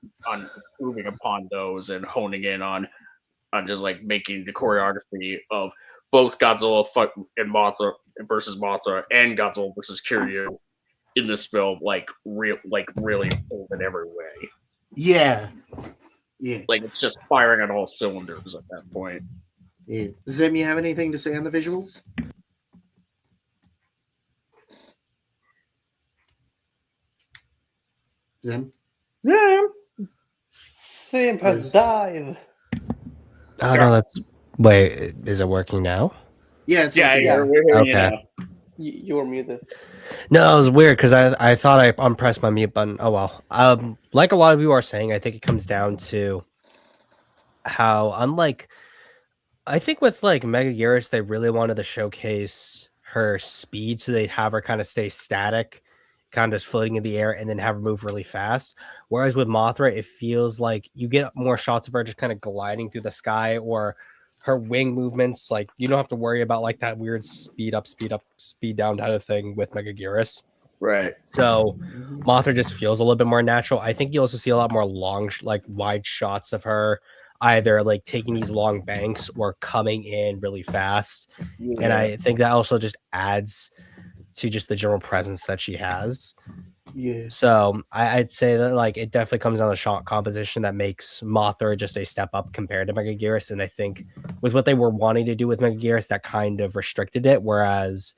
improving upon those and honing in on just like making the choreography of both Godzilla and Mothra versus Mothra and Godzilla versus Kiryu in this film like really pulled in every way. Yeah. Like it's just firing on all cylinders at that point. Yeah. Zim, you have anything to say on the visuals? Zim? Yeah. Sim has died. Oh no, that's wait. Is it working now? Yeah, it's Yeah, working. Yeah. we're hearing you Okay. now. You were muted. No, it was weird because I thought I unpressed my mute button. Oh well. Like a lot of you are saying, I think it comes down to how unlike I think with like Mega Geras, they really wanted to showcase her speed, so they'd have her kind of stay static, kind of just floating in the air, and then have her move really fast. Whereas with Mothra, it feels like you get more shots of her just kind of gliding through the sky, or her wing movements. Like you don't have to worry about like that weird speed up, speed down kind of thing with Mega Geras. Right. So Mothra just feels a little bit more natural. I think you also see a lot more long, like wide shots of her, either like taking these long banks or coming in really fast. Yeah. And I think that also just adds to just the general presence that she has. Yeah. So I'd say that like it definitely comes down to shot composition that makes Mothra just a step up compared to Mega Geras. And I think with what they were wanting to do with Mega Geras, that kind of restricted it. Whereas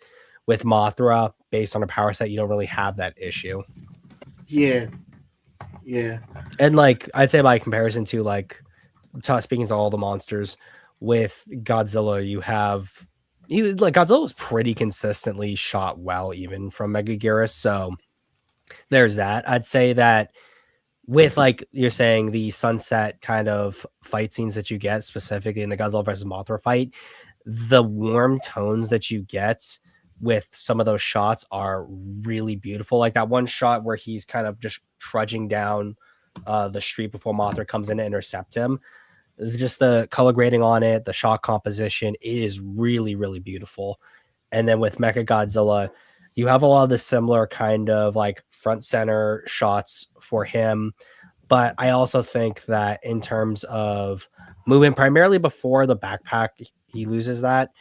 with Mothra, based on a power set, you don't really have that issue. Yeah. Yeah. And like I'd say by comparison to like speaking to all the monsters with Godzilla, you have like Godzilla was pretty consistently shot well, even from Mega Geras. So there's that. I'd say that with like you're saying the sunset kind of fight scenes that you get specifically in the Godzilla versus Mothra fight, the warm tones that you get with some of those shots are really beautiful. Like that one shot where he's kind of just trudging down the street before Mothra comes in to intercept him. Just the color grading on it, the shot composition is really, really beautiful. And then with Mecha Godzilla, you have a lot of the similar kind of like front center shots for him. But I also think that in terms of moving primarily before the backpack, he loses that.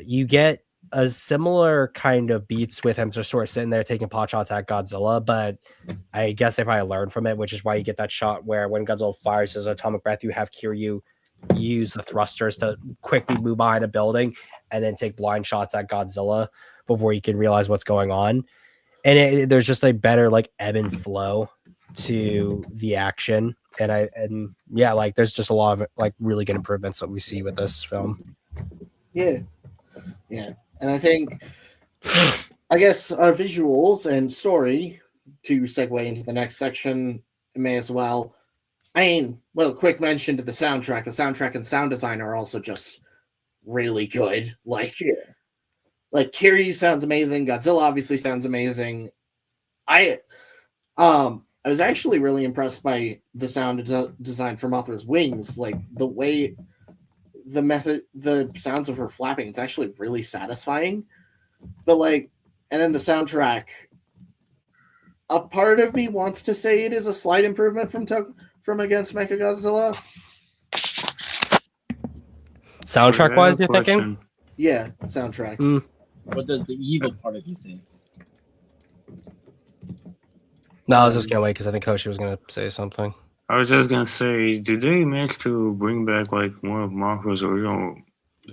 You get a similar kind of beats with him just sort of sitting there taking pot shots at Godzilla, but I guess they probably learned from it, which is why you get that shot where when Godzilla fires his atomic breath, you have Kiryu use the thrusters to quickly move behind a building and then take blind shots at Godzilla before you can realize what's going on. And there's just a better like ebb and flow to the action. And yeah, like there's just a lot of like really good improvements that we see with this film. Yeah. Yeah. And I think, I guess, our visuals and story, to segue into the next section, may as well. I mean, well, quick mention to the soundtrack. The soundtrack and sound design are also just really good. Like Kiryu sounds amazing. Godzilla obviously sounds amazing. I was actually really impressed by the sound design for Mothra's wings. Like the way the sounds of her flapping, it's actually really satisfying. But like, and then the soundtrack, a part of me wants to say it is a slight improvement from Against Mechagodzilla. Soundtrack wise, you're thinking? Yeah, soundtrack. What does the evil part of you say? No, I was just gonna wait because I think Koshi was gonna say something. I was just gonna say, did they manage to bring back like one of Mothra's original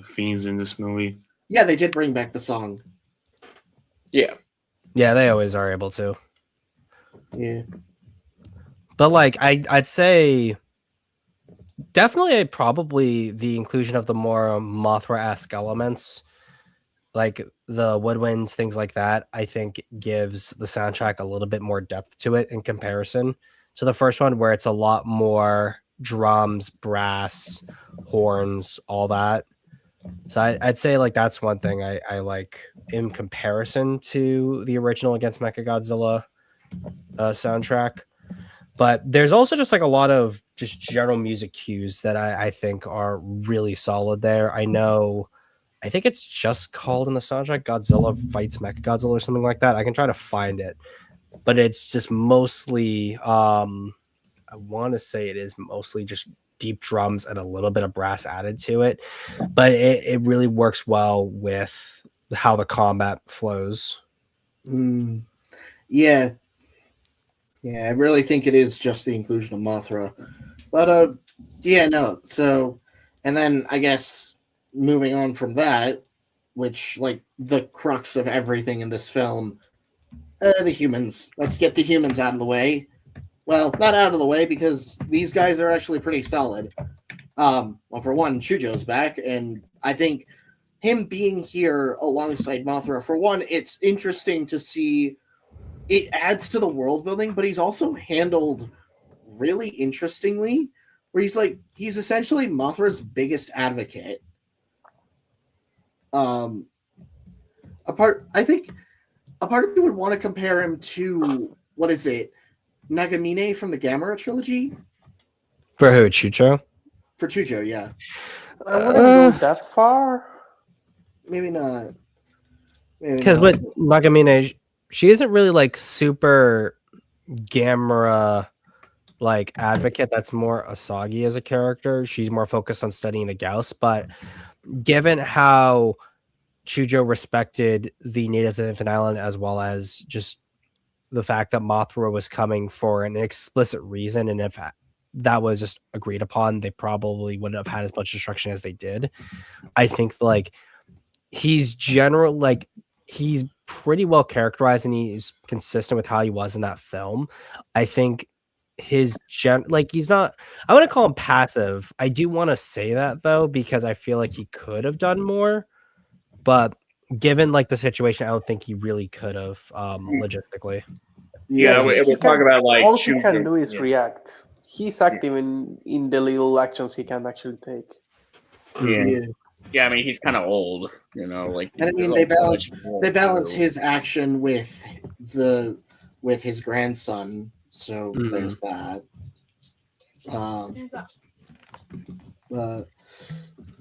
themes in this movie? Yeah, they did bring back the song. Yeah. Yeah, they always are able to. Yeah. But like I'd say definitely probably the inclusion of the more Mothra-esque elements, like the woodwinds, things like that, I think gives the soundtrack a little bit more depth to it in comparison to the first one, where it's a lot more drums, brass, horns, all that. So I'd say like that's one thing I like in comparison to the original Against Mechagodzilla soundtrack. But there's also just like a lot of just general music cues that I think are really solid there. I think it's just called in the soundtrack Godzilla Fights Mechagodzilla or something like that. I can try to find it. But it's just mostly I want to say it is mostly just deep drums and a little bit of brass added to it. But it really works well with how the combat flows. Yeah. Yeah, I really think it is just the inclusion of Mothra. But yeah, no. So, and then I guess moving on from that, which like the crux of everything in this film, the humans. Let's get the humans out of the way. Well, not out of the way because these guys are actually pretty solid. Well, for one, Chujo's back, and I think him being here alongside Mothra, for one, it's interesting to see. It adds to the world building, but he's also handled really interestingly, where he's essentially Mothra's biggest advocate. I think a part of me would want to compare him to what is it, Nagamine from the Gamera trilogy? For who, Chucho? For Chujo, yeah. I wouldn't go that far. Maybe not. Because with Nagamine, she isn't really like super Gamera like advocate. That's more Asagi as a character. She's more focused on studying the Gauss. But given how Chujo respected the natives of Infinite Island, as well as just the fact that Mothra was coming for an explicit reason, and if that was just agreed upon, they probably wouldn't have had as much destruction as they did. I think like he's he's pretty well characterized, and he's consistent with how he was in that film. I think he's not, I wouldn't call him passive. I do want to say that though, because I feel like he could have done more, but given like the situation, I don't think he really could have logistically. Yeah, we're talking about like all he can do is react. He's active in the little actions he can actually take. Yeah, I mean he's kind of old, you know. Like, and I mean they balance his action with his grandson. So there's that.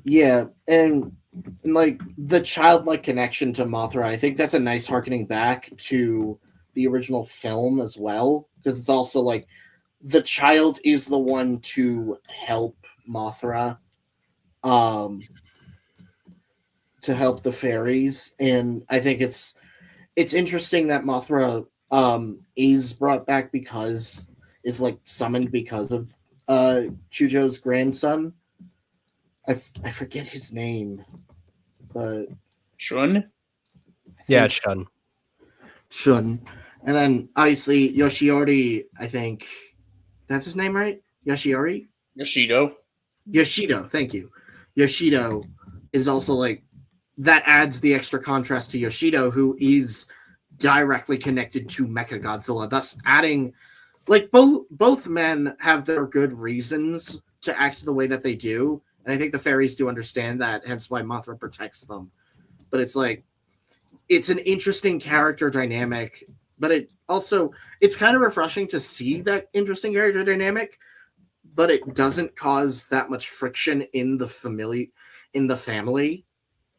Yeah, and like the childlike connection to Mothra, I think that's a nice harkening back to the original film as well, because it's also like the child is the one to help Mothra, to help the fairies, and I think it's interesting that Mothra is brought back is like summoned because of Chujo's grandson. I forget his name, but Shun. Yeah, Shun. And then obviously Yoshiori, I think that's his name, right? Yoshiori? Yoshido, thank you. Yoshido is also like, that adds the extra contrast to Yoshido, who is directly connected to Mechagodzilla, thus adding, like, both men have their good reasons to act the way that they do, and I think the fairies do understand that, hence why Mothra protects them. But it's like, it's an interesting character dynamic, but it's kind of refreshing to see that interesting character dynamic, but it doesn't cause that much friction in the family,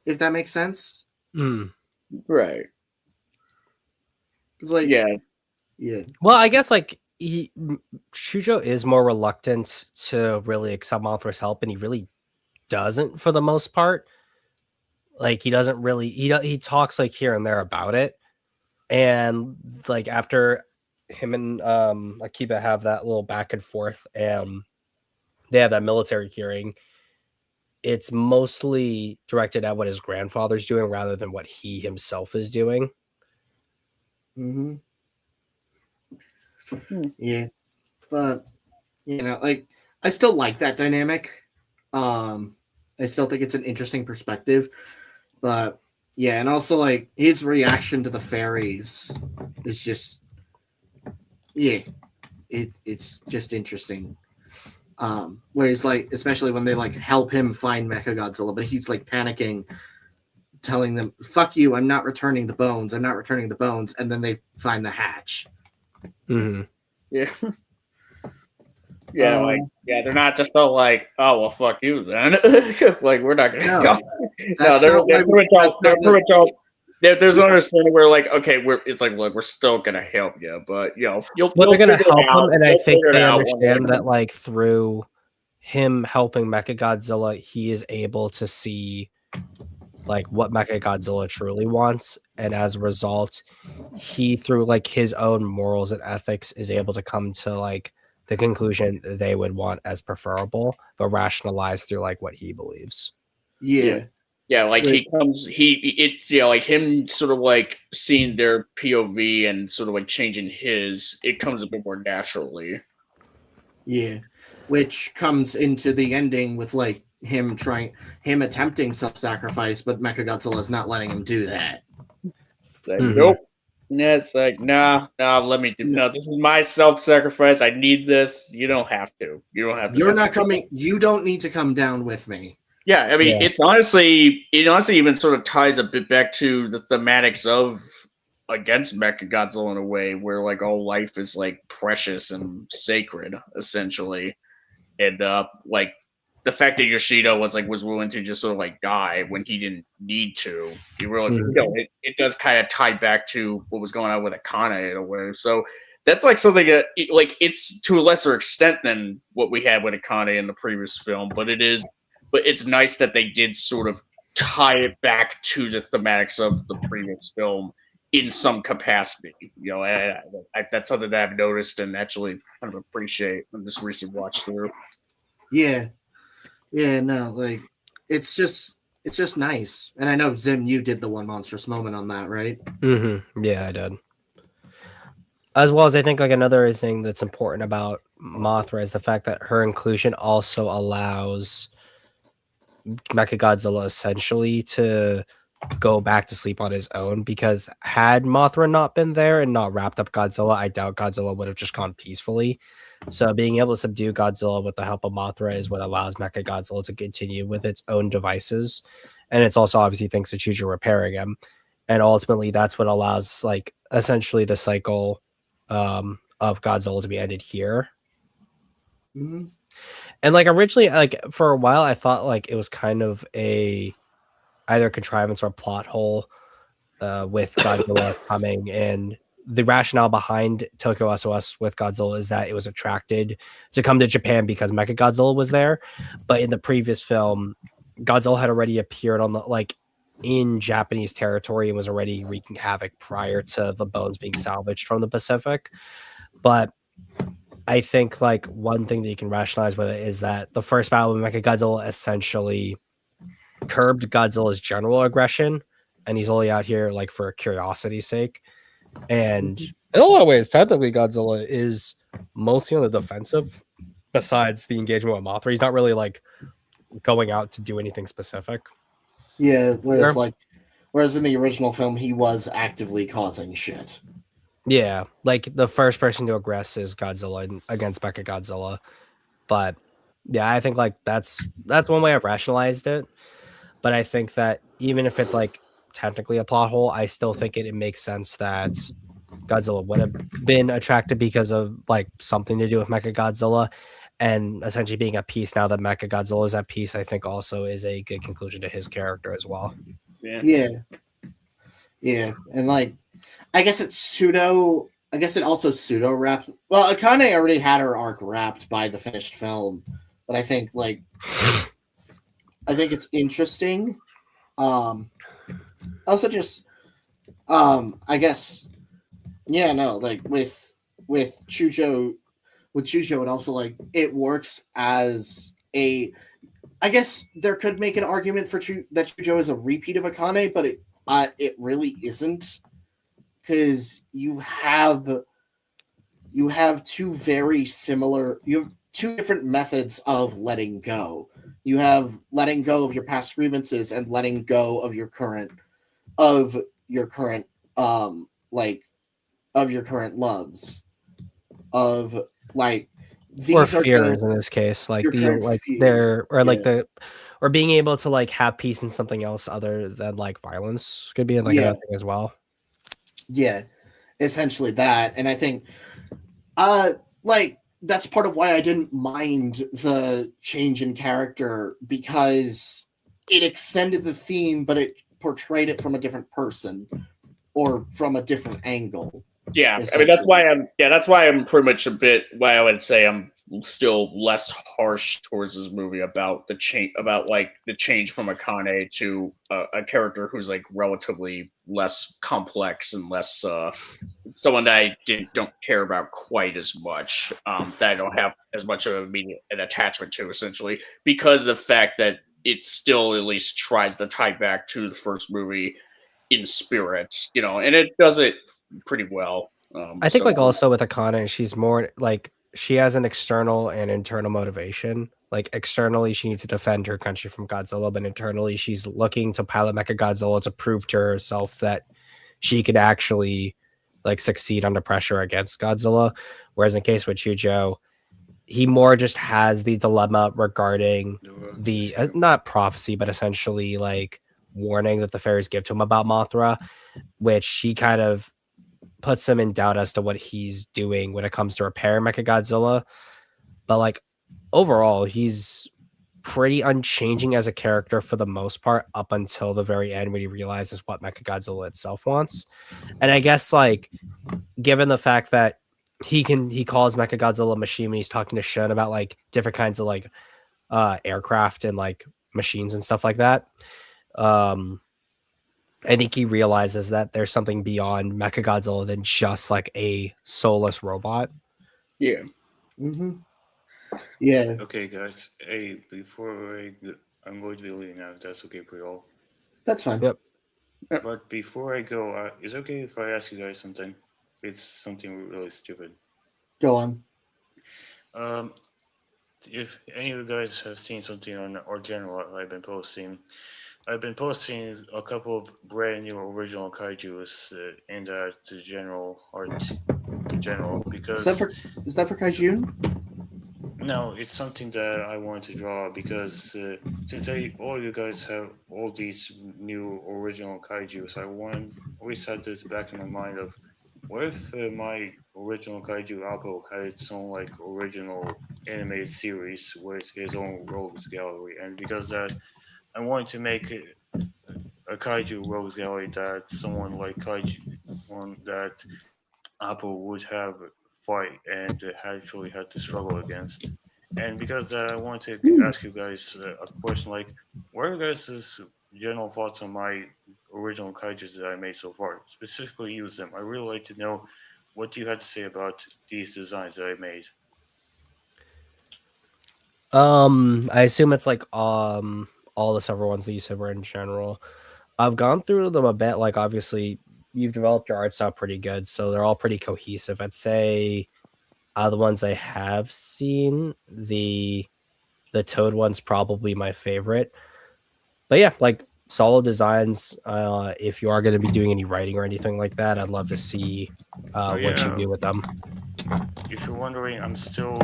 if that makes sense. Right. It's like, yeah. Well, I guess like Shujo is more reluctant to really accept Mothra's help, and he really doesn't for the most part. Like he doesn't really, he talks like here and there about it, and like after him and Akiba have that little back and forth, and they have that military hearing, it's mostly directed at what his grandfather's doing rather than what he himself is doing. Yeah, but you know, like I still like that dynamic. I still think it's an interesting perspective, but yeah, and also like his reaction to the fairies is just, it's just interesting. Where he's like, especially when they like help him find Mechagodzilla, but he's like panicking, telling them, "Fuck you! I'm not returning the bones. I'm not returning the bones." And then they find the hatch. Yeah. Yeah, they're not just all like, "Oh well, fuck you then." Like we're not gonna go. There's an understanding where like, okay, it's like, look, we're still gonna help you, but you know, they're gonna help him, and I think they understand that like through him helping Mechagodzilla, he is able to see like what Mechagodzilla truly wants, and as a result, he through like his own morals and ethics is able to come to like the conclusion they would want as preferable, but rationalized through like what he believes. Yeah. Yeah, like Right. it's like him sort of like seeing their POV and sort of like changing his, it comes a bit more naturally. Yeah. Which comes into the ending with like him attempting self-sacrifice, but Mechagodzilla's not letting him do that. Like, Mhm. nope. Yeah, it's like, nah, let me do. No, this is my self-sacrifice. I need this. You don't have to. You don't have to. You're not coming. You don't need to come down with me. Yeah, I mean, Yeah. it honestly even sort of ties a bit back to the thematics of against Mechagodzilla in a way, where like all life is like precious and sacred, essentially, and like the fact that Yoshida was willing to just sort of like die when he didn't need to. You really, it does kind of tie back to what was going on with Akane in a way. So that's like something that like it's to a lesser extent than what we had with Akane in the previous film, but it's nice that they did sort of tie it back to the thematics of the previous film in some capacity. You know, that's something that I've noticed and actually kind of appreciate in this recent watch through. Yeah. Yeah, no, like it's just nice. And I know Zim, you did the one monstrous moment on that, right? Yeah, I did. As well as I think like another thing that's important about Mothra is the fact that her inclusion also allows Mechagodzilla essentially to go back to sleep on his own, because had Mothra not been there and not wrapped up Godzilla, I doubt Godzilla would have just gone peacefully. So being able to subdue Godzilla with the help of Mothra is what allows Mechagodzilla to continue with its own devices. And it's also obviously thanks to Chujo repairing him. And ultimately that's what allows like essentially the cycle of Godzilla to be ended here. Mm-hmm. And like originally, like for a while, I thought like it was kind of a either contrivance or plot hole with Godzilla coming. And the rationale behind Tokyo SOS with Godzilla is that it was attracted to come to Japan because Mechagodzilla was there. But in the previous film, Godzilla had already appeared on the like in Japanese territory and was already wreaking havoc prior to the bones being salvaged from the Pacific. But I think like one thing that you can rationalize with it is that the first battle with Mechagodzilla essentially curbed Godzilla's general aggression, and he's only out here like for curiosity's sake. And in a lot of ways, technically, Godzilla is mostly on the defensive. Besides the engagement with Mothra, he's not really like going out to do anything specific. Yeah, whereas in the original film, he was actively causing shit. Yeah, like the first person to aggress is Godzilla against Mechagodzilla. But yeah, I think like that's one way I've rationalized it. But I think that even if it's like technically a plot hole, I still think it makes sense that Godzilla would have been attracted because of like something to do with Mechagodzilla, and essentially being at peace now that Mechagodzilla is at peace, I think also is a good conclusion to his character as well. Yeah, and like I guess it also pseudo wrapped. Well, Akane already had her arc wrapped by the finished film, but I think like it's interesting. Also just I guess like with Chujo it also like it works as a I guess there could make an argument for that Chujo is a repeat of Akane, but it really isn't, because you have two very similar you have two different methods of letting go. You have letting go of your past grievances and letting go of your current loves of like these Or are fears in this case, like your the current like fears. there or like Yeah. the or being able to like have peace in something else other than like violence could be like Yeah. another thing as well. Yeah, essentially that. And I think like that's part of why I didn't mind the change in character, because it extended the theme, but it portrayed it from a different person or from a different angle. Yeah, I mean that's why I'm pretty much why I would say I'm still less harsh towards this movie about the change from Akane to a character who's like relatively less complex and less someone that I don't care about quite as much, that I don't have as much of an attachment to, essentially, because of the fact that it still at least tries to tie back to the first movie in spirit, and it does it pretty well. I think So also with Akana, she's more like she has an external and internal motivation. Like externally, she needs to defend her country from Godzilla, but internally, she's looking to pilot Mechagodzilla to prove to herself that she can actually like succeed under pressure against Godzilla. Whereas in case with Chujo, he more just has the dilemma regarding the not prophecy, but essentially like warning that the fairies give to him about Mothra, which he kind of puts him in doubt as to what he's doing when it comes to repairing Mechagodzilla. But like overall, he's pretty unchanging as a character for the most part up until the very end when he realizes what Mechagodzilla itself wants. And I guess like given the fact that he calls Mechagodzilla a machine when he's talking to Shun about like different kinds of like aircraft and like machines and stuff like that. I think he realizes that there's something beyond Mechagodzilla than just like a soulless robot. Yeah. Mm-hmm. Yeah. Okay, guys. Hey, I'm going to be leaving now. If that's okay for y'all. That's fine. Yep. But before I go, is it okay if I ask you guys something? It's something really stupid. Go on. If any of you guys have seen something on our channel I've been posting a couple of brand new original kaijus in that general art general because is that for Kaijun? No, it's something that I wanted to draw because since all you guys have all these new original kaijus, I always had this back in my mind of what if my original kaiju Apple had its own like original animated series with his own rogues gallery, and because that I wanted to make a kaiju rogues gallery that someone like kaiju one that Apple would have fight and actually had to struggle against. And because I want to ask you guys a question like, what are you guys' general thoughts on my original kaijus that I made so far? Specifically use them. I really like to know what you had to say about these designs that I made. I assume it's like all the several ones that you said were in general. I've gone through them a bit. Like obviously you've developed your art style pretty good, so they're all pretty cohesive. I'd say the ones I have seen, the Toad one's probably my favorite. But yeah, like solid designs. If you are going to be doing any writing or anything like that, I'd love to see what you do with them. If you're wondering, I'm still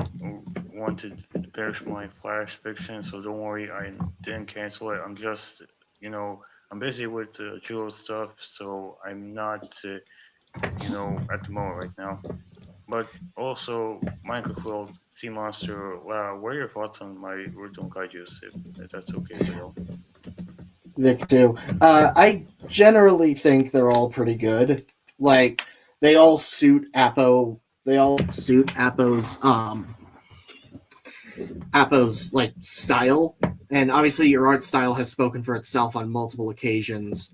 want to finish my Flash fiction, so don't worry, I didn't cancel it. I'm just, I'm busy with Jewel stuff, so I'm not, at the moment right now. But also, Minecraft Sea Monster, wow, what are your thoughts on my original kaijus, if that's okay for you? Vic too. I generally think they're all pretty good. Like they all suit Appo. They all suit Appo's like style, and obviously your art style has spoken for itself on multiple occasions.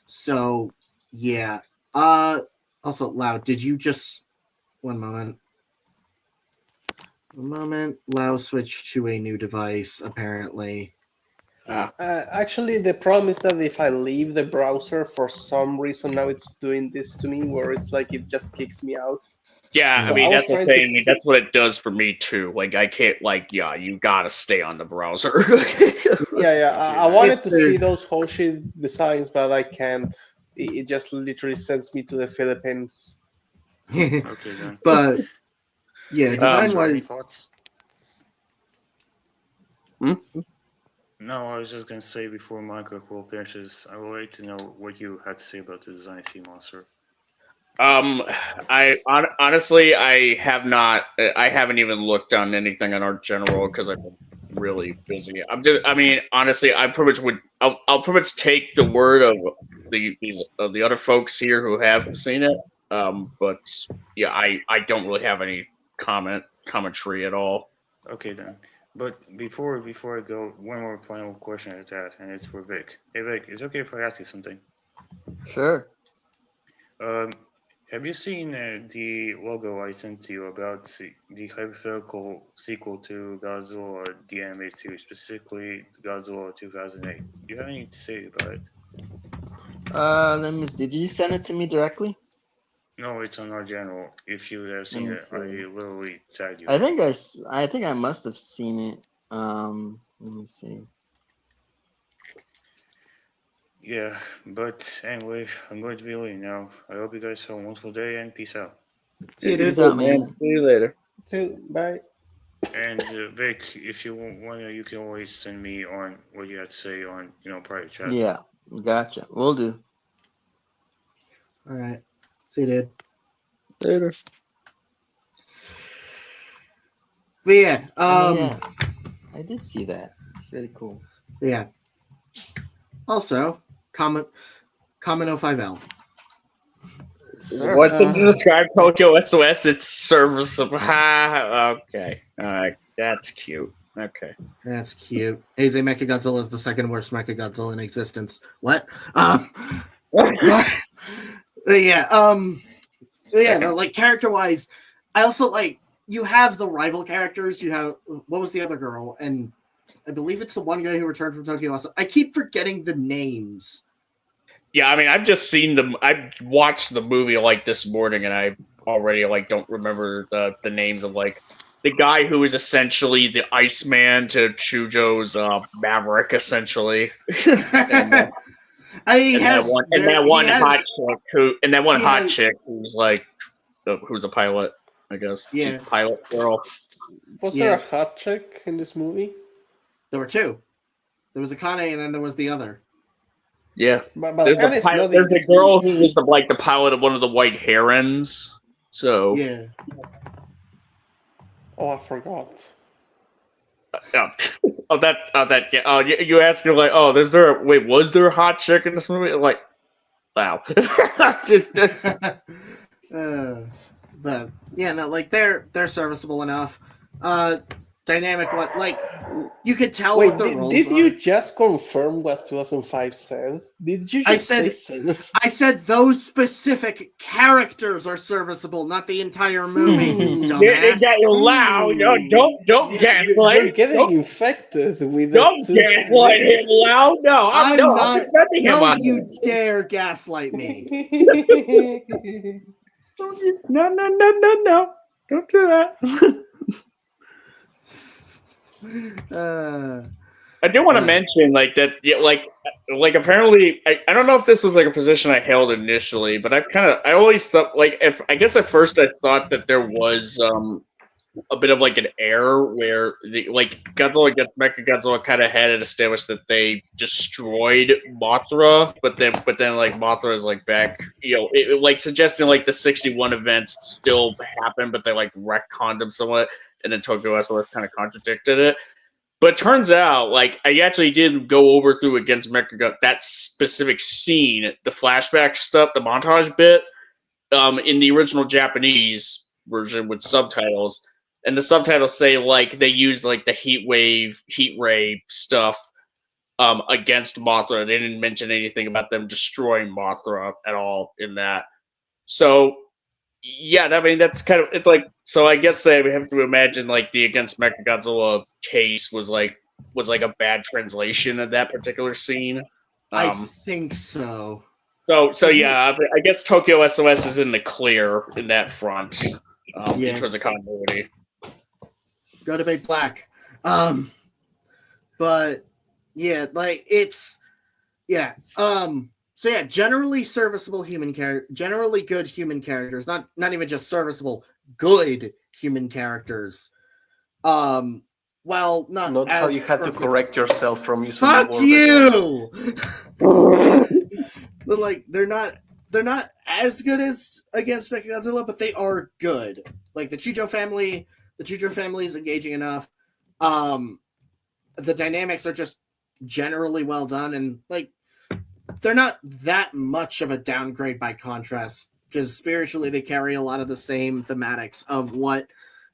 So yeah. Also, Loud, did you just 1 moment? 1 moment. Loud switched to a new device. Apparently. Actually, the problem is that if I leave the browser, for some reason now it's doing this to me, where it's like it just kicks me out. Yeah, So I mean I was that's the trying thing. to- That's what it does for me too. Like I can't, you gotta stay on the browser. Yeah. I wanted to see those Hoshi designs, but I can't. It just literally sends me to the Philippines. Okay then. But yeah, design any wise. thoughts? Hmm? No, I was just gonna say before Minecraft finishes, I would like to know what you had to say about the design Sea Monster. Honestly, I have not. I haven't even looked on anything on Art General because I've been really busy. I mean, honestly, I pretty much would. I'll pretty much take the word of the other folks here who have seen it. But yeah, I don't really have any commentary at all. Okay then. But before I go, one more final question at that, and it's for Vic. Hey Vic, is it okay if I ask you something? Sure. Have Have you seen the logo I sent to you about the hypothetical sequel to Godzilla, the animated series, specifically Godzilla 2008? Do you have anything to say about it? Let me see. Did you send it to me directly? No, it's on our channel. If you have Let seen me it, I see. literally tagged you. I think I think I must have seen it. Let me see. Yeah, but anyway, I'm going to be leaving now. I hope you guys have a wonderful day and peace out. See you, You dude. Peace out, too, man. See you later. So, bye. And Vic, if you want, you can always send me on what you have to say on private chat. Yeah, gotcha. Will do. All right. See you, dude. Later. But yeah, Yeah, I did see that. It's really cool. yeah. Also, comment 05L. What's to Serviceable. describe Tokyo SOS? It's serviceable. Okay. All right. That's cute. Okay. That's cute. Heisei Mechagodzilla is the second worst Mechagodzilla in existence. What? But yeah, no, like character wise, I also like you have the rival characters. You have what was the other girl, and I believe it's the one guy who returned from Tokyo. Also, I keep forgetting the names. Yeah, I mean, I've just seen them. I watched the movie like this morning, and I already like don't remember the names of like the guy who is essentially the Iceman to Chujo's Maverick, essentially. and, He and has that one hot has- chick who's like who's a pilot, I guess. Yeah. She's a pilot girl. Was Yeah. there a hot chick in this movie? There were two. There was Akane, and then there was the other. Yeah. But There's Akane is not in there's a this girl movie. who was the pilot of one of the White Herons. So Yeah. Oh, I forgot. yeah. Yeah. Oh, you asked me like, oh, was there a hot chick in this movie? Like, wow. But yeah, no, like they're serviceable enough. Dynamic, what like you could tell Wait, what the roles did are. you just confirm what 2005 said? Did you just say service? I said those specific characters are serviceable, not the entire movie. You dumbass. Got you loud. No, don't gaslight. You're getting infected with Don't gaslight him loud. No, I'm not. defending him on Don't you this. dare gaslight me. No. Don't do that. I do want to mention like that. Yeah, like apparently, I don't know if this was like a position I held initially, but I always thought like I guess at first I thought that there was a bit of like an error where Godzilla against Mechagodzilla kind of had it established that they destroyed Mothra, but then like Mothra is like back, it like suggesting like the 61 events still happen, but they like retconned them somewhat, and then Tokyo SOS kind of contradicted it. But it turns out, like, I actually did go over through against Mechagodzilla that specific scene, the flashback stuff, the montage bit, in the original Japanese version with subtitles. And the subtitles say, like, they used, like, the heat ray stuff against Mothra. They didn't mention anything about them destroying Mothra at all in that. So, yeah, I mean, that's kind of, it's like, so I guess we have to imagine, like, the against Mechagodzilla case was like a bad translation of that particular scene. I think so. So yeah, I guess Tokyo SOS is in the clear in that front, Yeah. in terms of continuity. Go to Big Black. But yeah, like it's so yeah, generally serviceable human character, generally good human characters, not even just serviceable, good human characters. Well, not how as you had perfect. to correct yourself from using Fuck the word you. But like they're not as good as against Mechagodzilla, but they are good. Like the Chujo family is engaging enough. The dynamics are just generally well done, and like they're not that much of a downgrade by contrast, because spiritually they carry a lot of the same thematics of what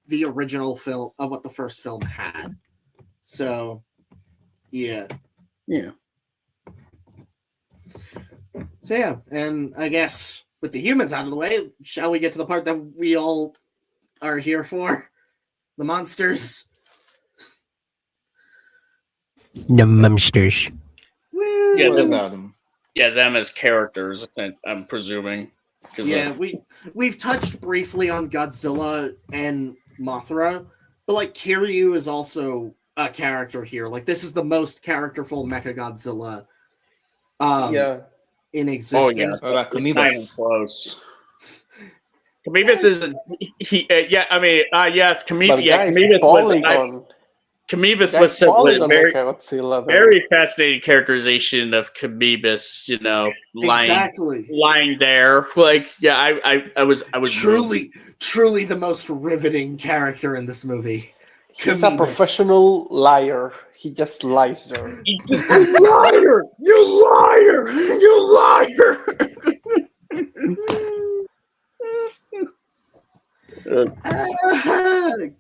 the original film, of what the first film had. So yeah. So yeah, and I guess with the humans out of the way, shall we get to the part that we all are here for? The monsters. The monsters. Woo! Yeah, What about them? Yeah, them as characters, I'm presuming. Yeah, we've touched briefly on Godzilla and Mothra, but like Kiryu is also a character here. Like this is the most characterful Mechagodzilla Yeah. in Oh yeah, existence. What about it's not even Kamibas? close. Kamibas is yeah. I mean, yes, But Kamibas guys, was Kamibas was falling on very Mechagodzilla, though. very fascinating characterization of Kamibas. You know, Exactly. lying there, like yeah. I was Truly the most riveting character in this movie. He's a Kamibas. professional liar. He just lies there. You liar! You liar! You liar!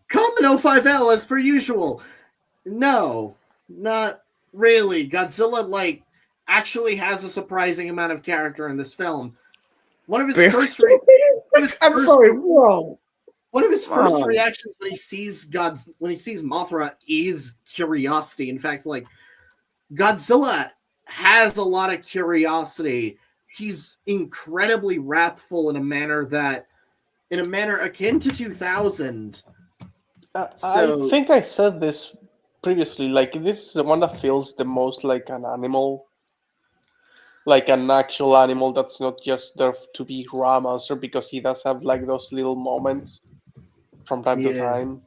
Common 05L as per usual. No, not really. Godzilla like actually has a surprising amount of character in this film. One of his first I'm sorry, whoa. One of his first reactions when he sees Mothra is curiosity. In fact, like Godzilla has a lot of curiosity. He's incredibly wrathful in a manner akin to 2000. I think I said this previously. Like, this is the one that feels the most like an animal. Like an actual animal that's not just there to be raw monster, because he does have like those little moments from time to time.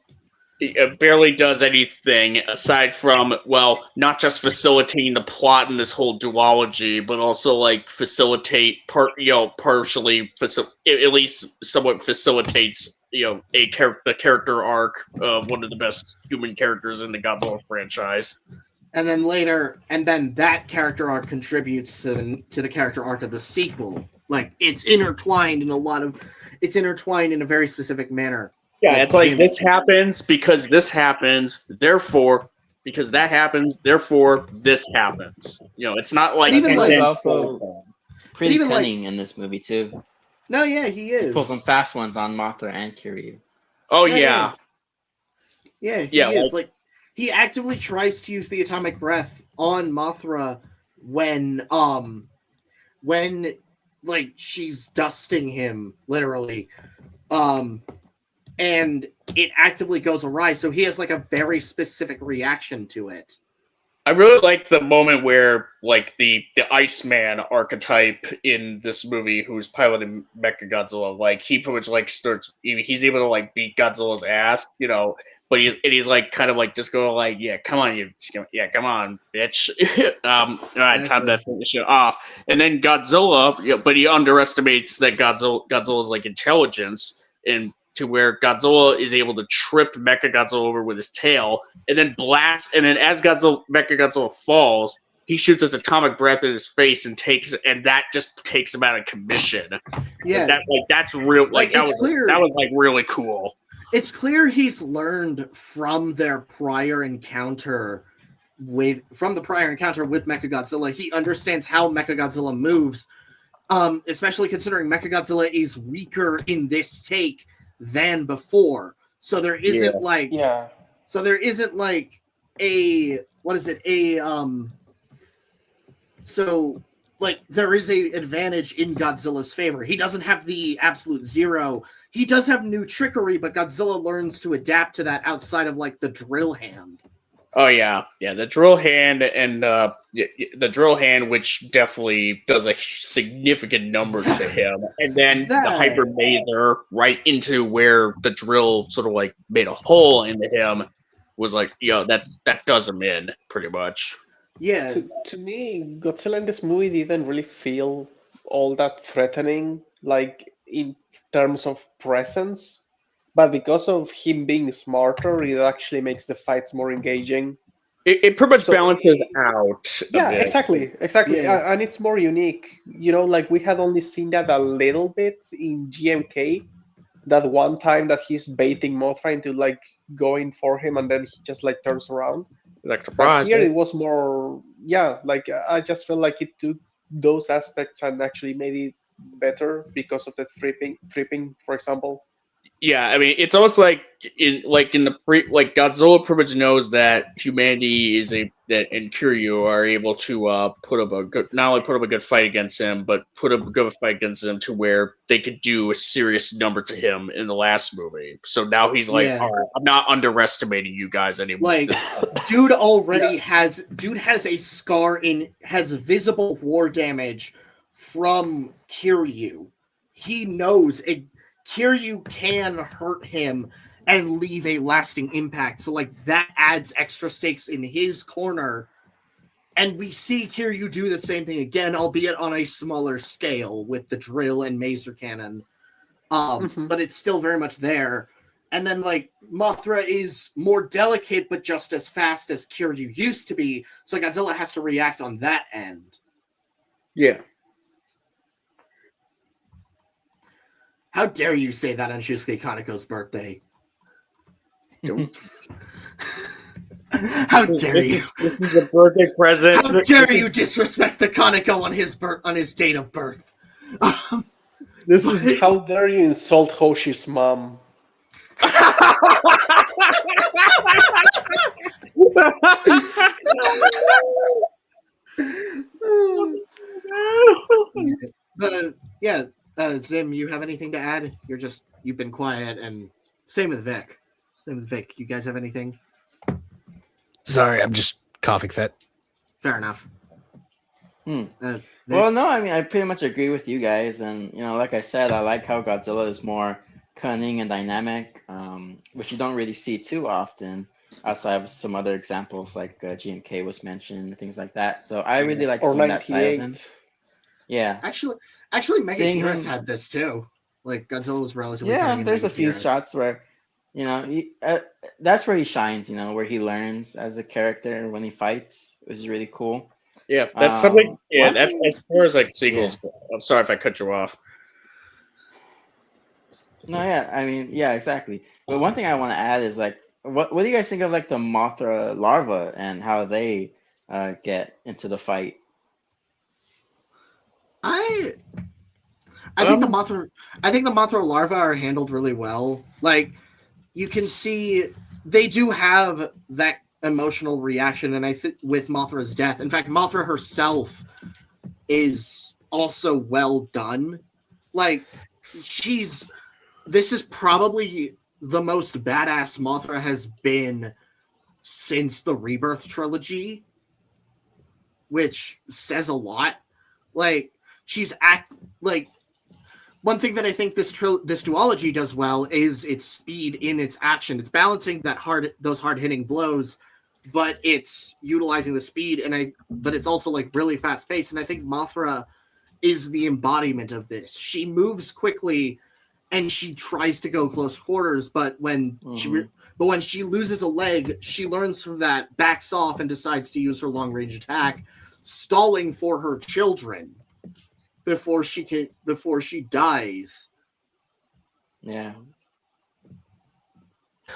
He barely does anything aside from, well, not just facilitating the plot in this whole duology, but also like partially at least somewhat facilitates the character arc of one of the best human characters in the Godzilla franchise. And then that character arc contributes to the character arc of the sequel. Like it's intertwined in a very specific manner. Yeah, it's like this happens because this happens, therefore because that happens, therefore this happens. It's not like He's like- also pretty even cunning in this movie too. No, yeah, he is. He pulls some fast ones on Mothra and Kiryu. Oh Yeah, yeah. he is. Like he actively tries to use the atomic breath on Mothra when like she's dusting him, literally. And it actively goes awry, so he has like a very specific reaction to it. I really like the moment where like the Iceman archetype in this movie, who's piloting Mechagodzilla, like he pretty much like he's able to like beat Godzilla's ass, but he's like kind of like just going like, yeah, come on, come on, bitch. All right, time to finish it off. And then Godzilla, but he underestimates that Godzilla's like intelligence, and to where Godzilla is able to trip Mechagodzilla over with his tail, and then blast. And then as Mechagodzilla falls, he shoots his atomic breath in his face, and that just takes him out of commission. Yeah, that's real. Like that it's clear. That was like really cool. It's clear he's learned from their prior encounter with Mechagodzilla. He understands how Mechagodzilla moves, especially considering Mechagodzilla is weaker in this take than before. So there isn't So there isn't like so like there is a advantage in Godzilla's favor. He doesn't have the absolute zero. He does have new trickery, but Godzilla learns to adapt to that outside of like the drill hand. Oh yeah, the drill hand and the drill hand, which definitely does a significant number to him, and then the hyper mazer right into where the drill sort of like made a hole into him was like, that does him in pretty much. Yeah. To me, Godzilla in this movie didn't really feel all that threatening, like in terms of presence. But because of him being smarter, it actually makes the fights more engaging. It pretty much balances out. Yeah, exactly. Yeah. And it's more unique. Like we had only seen that a little bit in GMK. That one time that he's baiting Mothra into like going for him, and then he just like turns around. Like surprise. But here it was more, like I just felt like it took those aspects and actually made it better because of the tripping, for example. Yeah, I mean, it's almost like in the Godzilla pretty much knows that humanity is and Kiryu are able to put up not only put up a good fight against him, but put up a good fight against him to where they could do a serious number to him in the last movie. So now he's like, Yeah. all right, I'm not underestimating you guys anymore. Like, dude already has a scar has visible war damage from Kiryu. He knows Kiryu can hurt him and leave a lasting impact. So like that adds extra stakes in his corner. And we see Kiryu do the same thing again, albeit on a smaller scale with the drill and maser cannon. But it's still very much there. And then, like, Mothra is more delicate, but just as fast as Kiryu used to be. So Godzilla has to react on that end. Yeah. How dare you say that on Shusuke Kaneko's birthday? Don't. How dare you? This is a birthday present. How dare you disrespect the Kaneko on his date of birth? This is how dare you insult Hoshi's mom? But yeah, Zim, you have anything to add? You've been quiet, and same with Vic. You guys have anything? Sorry, I'm just coughing fit. Fair enough. Well, Vic? no, I mean, I pretty much agree with you guys, and like I said, I like how Godzilla is more cunning and dynamic, which you don't really see too often, outside of some other examples like GMK was mentioned, things like that. So I really like Or seeing that side of him. 98. Yeah, Actually, Mega Seeing Gearus him- had this too. Like Godzilla was relatively yeah. cunning in There's a Mega few Gearus. shots where, that's where he shines. Where he learns as a character when he fights, which is really cool. Yeah, that's something. Yeah, one that's thing- as far as like sequels. I'm sorry if I cut you off. No, yeah, I mean, yeah, exactly. But one thing I want to add is like, what do you guys think of like the Mothra larva and how they get into the fight? I think the Mothra larvae are handled really well. Like, you can see they do have that emotional reaction, and I think with Mothra's death, in fact, Mothra herself is also well done. Like, this is probably the most badass Mothra has been since the Rebirth trilogy, which says a lot. Like, one thing that I think this duology does well is its speed in its action. It's balancing those hard-hitting blows, but it's utilizing the speed, but it's also like really fast paced. And I think Mothra is the embodiment of this. She moves quickly and she tries to go close quarters, but when she loses a leg, she learns from that, backs off, and decides to use her long-range attack, stalling for her children before she dies. Yeah.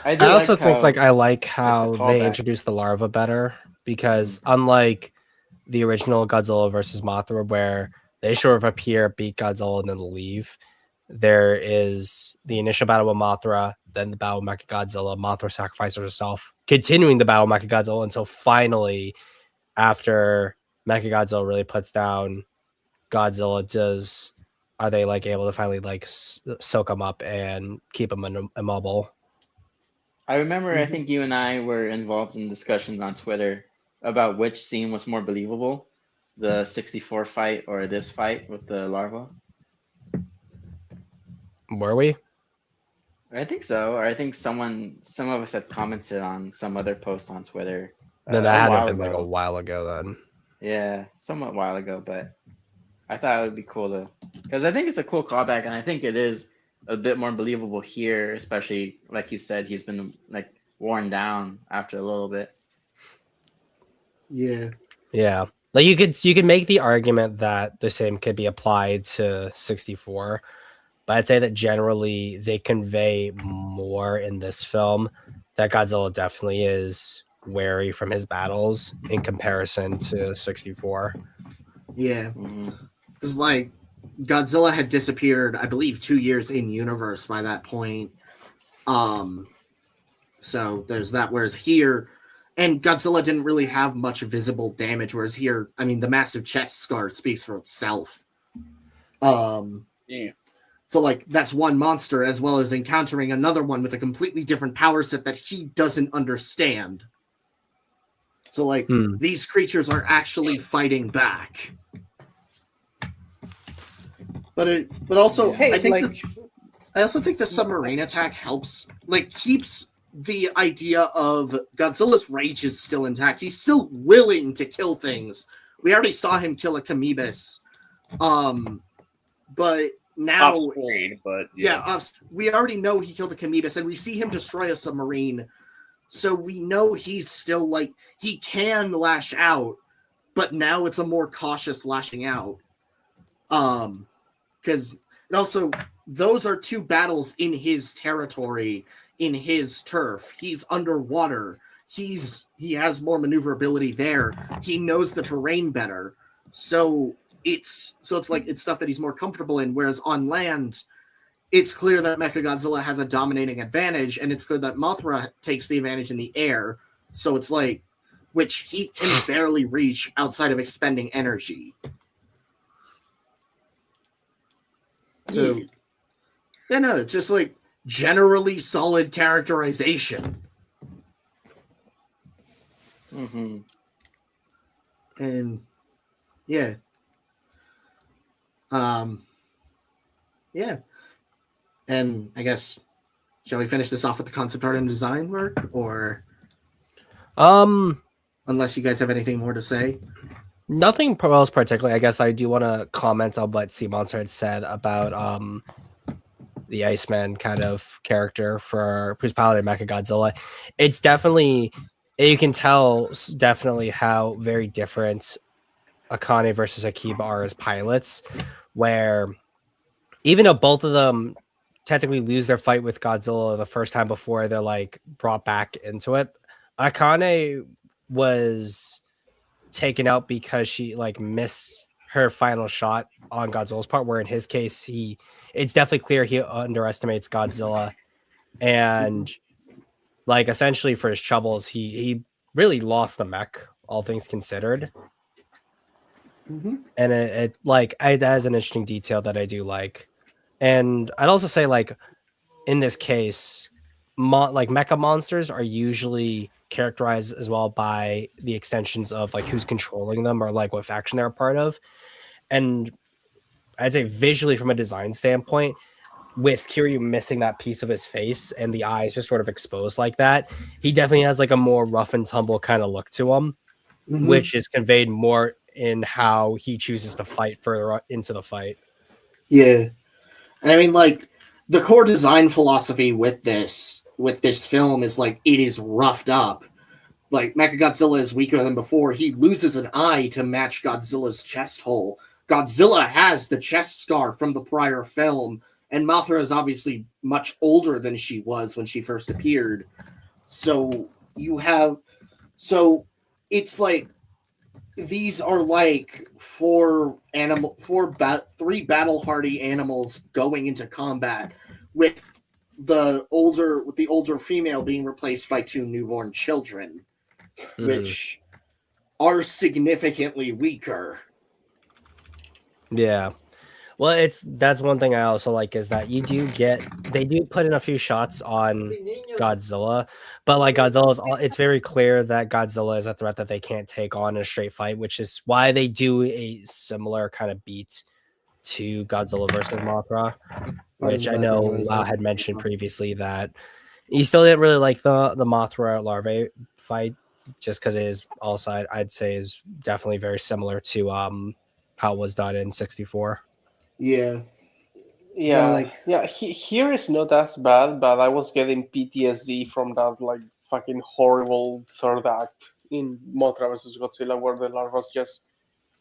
I also think I like it's how a they callback. introduced the larva better, because unlike the original Godzilla versus Mothra, where they sort of appear, beat Godzilla, and then leave, there is the initial battle with Mothra, then the battle with Mechagodzilla. Mothra sacrifices herself, continuing the battle with Mechagodzilla until finally, after Mechagodzilla really puts down Godzilla, are they like able to finally like soak him up and keep him immobile? I remember, I think you and I were involved in discussions on Twitter about which scene was more believable, the 64 fight or this fight with the larva. Were we? I think so, or I think some of us had commented on some other post on Twitter. Then a that had while been like a ago. while ago then. Yeah, somewhat while ago, but I thought it would be cool because I think it's a cool callback, and I think it is a bit more believable here, especially like you said, he's been like worn down after a little bit. Yeah. Yeah. Like you could make the argument that the same could be applied to 64, but I'd say that generally they convey more in this film that Godzilla definitely is wary from his battles in comparison to 64. Yeah. Mhm. Because, like, Godzilla had disappeared, I believe, 2 years in universe by that point. So there's that. Whereas here, and Godzilla didn't really have much visible damage. Whereas here, I mean, the massive chest scar speaks for itself. Yeah. So like that's one monster, as well as encountering another one with a completely different power set that he doesn't understand. So like these creatures are actually fighting back. But also Hey, I think like, I also think the submarine attack helps, like, keeps the idea of Godzilla's rage is still intact. He's still willing to kill things. We already saw him kill a Kamibis. But now, Off screen, but we already know he killed a Kamibis, and we see him destroy a submarine. So we know he's still, like, he can lash out, but now it's a more cautious lashing out. Because also, those are two battles in his territory, in his turf. He's underwater. He has more maneuverability there. He knows the terrain better. So it's like it's stuff that he's more comfortable in. Whereas on land, it's clear that Mechagodzilla has a dominating advantage, and it's clear that Mothra takes the advantage in the air. So it's like, which he can barely reach outside of expending energy. So, yeah, no, it's just like generally solid characterization. Mm-hmm. And yeah. Yeah. And I guess, shall we finish this off with the concept art and design work, or unless you guys have anything more to say? Nothing else particularly. I guess I do want to comment on what Sea Monster had said about the Iceman kind of character for who's piloted Mechagodzilla. It's definitely, you can tell definitely how very different Akane versus Akiba are as pilots, where even though both of them technically lose their fight with Godzilla the first time before they're like brought back into it, Akane was taken out because she like missed her final shot on Godzilla's part, where in his case it's definitely clear he underestimates Godzilla, and like essentially for his troubles he really lost the mech, all things considered. And it like that is an interesting detail that I do like. And I'd also say, like, in this case, like mecha monsters are usually characterized as well by the extensions of like who's controlling them or like what faction they're a part of. And I'd say visually, from a design standpoint, with Kiryu missing that piece of his face and the eyes just sort of exposed like that, he definitely has like a more rough and tumble kind of look to him, which is conveyed more in how he chooses to fight further into the fight. Yeah. And I mean, like, the core design philosophy with this film is like, it is roughed up. Like, Mechagodzilla is weaker than before. He loses an eye to match Godzilla's chest hole. Godzilla has the chest scar from the prior film, and Mothra is obviously much older than she was when she first appeared. So it's like, these are like three battle hardy animals going into combat with the older female being replaced by two newborn children, which are significantly weaker. Yeah. Well, that's one thing I also like, is that they do put in a few shots on Godzilla, but like it's very clear that Godzilla is a threat that they can't take on in a straight fight, which is why they do a similar kind of beat to Godzilla versus Mothra, which I know Lau had mentioned previously that he still didn't really like the Mothra larvae fight, just because it is also, I'd say, is definitely very similar to how it was done in 64. Yeah. Here is not as bad, but I was getting PTSD from that like fucking horrible third act in Mothra vs. Godzilla, where the larvae just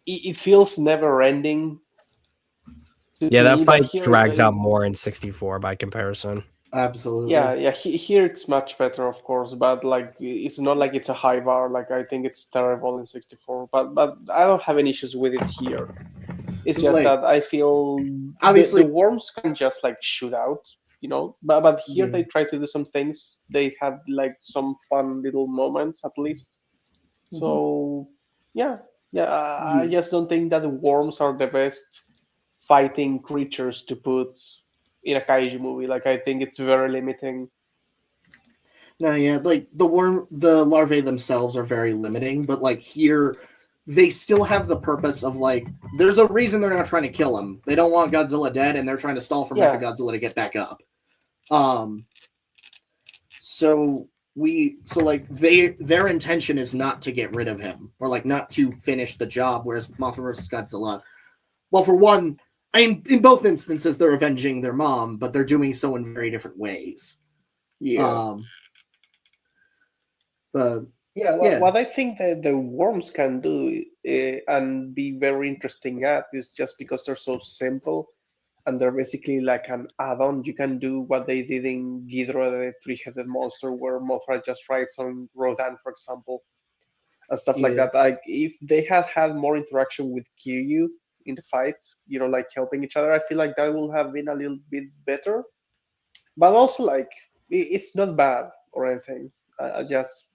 it feels never ending. Yeah, that fight drags out more in 64 by comparison. Absolutely. Yeah. Here it's much better, of course, but like it's not like it's a high bar. Like I think it's terrible in 64, but I don't have any issues with it here. It's It's just like- that I feel Obviously- the worms can just like shoot out, but here Yeah. they try to do some things. They have like some fun little moments at least. So yeah, I Yeah. just don't think that the worms are the best fighting creatures to put in a kaiju movie. Like I think it's very limiting. No, yeah, like the larvae themselves are very limiting, but like here, they still have the purpose of like, there's a reason they're not trying to kill him. They don't want Godzilla dead, and they're trying to stall for Yeah. Mechagodzilla to get back up. So like their intention is not to get rid of him or like not to finish the job. Whereas Mothra versus Godzilla, well, for one, in both instances they're avenging their mom, but they're doing so in very different ways. Yeah. But Yeah, Yeah. what I think that the worms can do and be very interesting at is just because they're so simple and they're basically like an add-on. You can do what they did in Ghidorah, the three-headed monster, where Mothra just rides on Rodan, for example, and stuff like Yeah. that. Like if they had had more interaction with Kiryu in the fight, like helping each other, I feel like that would have been a little bit better. But also, like it's not bad or anything. I just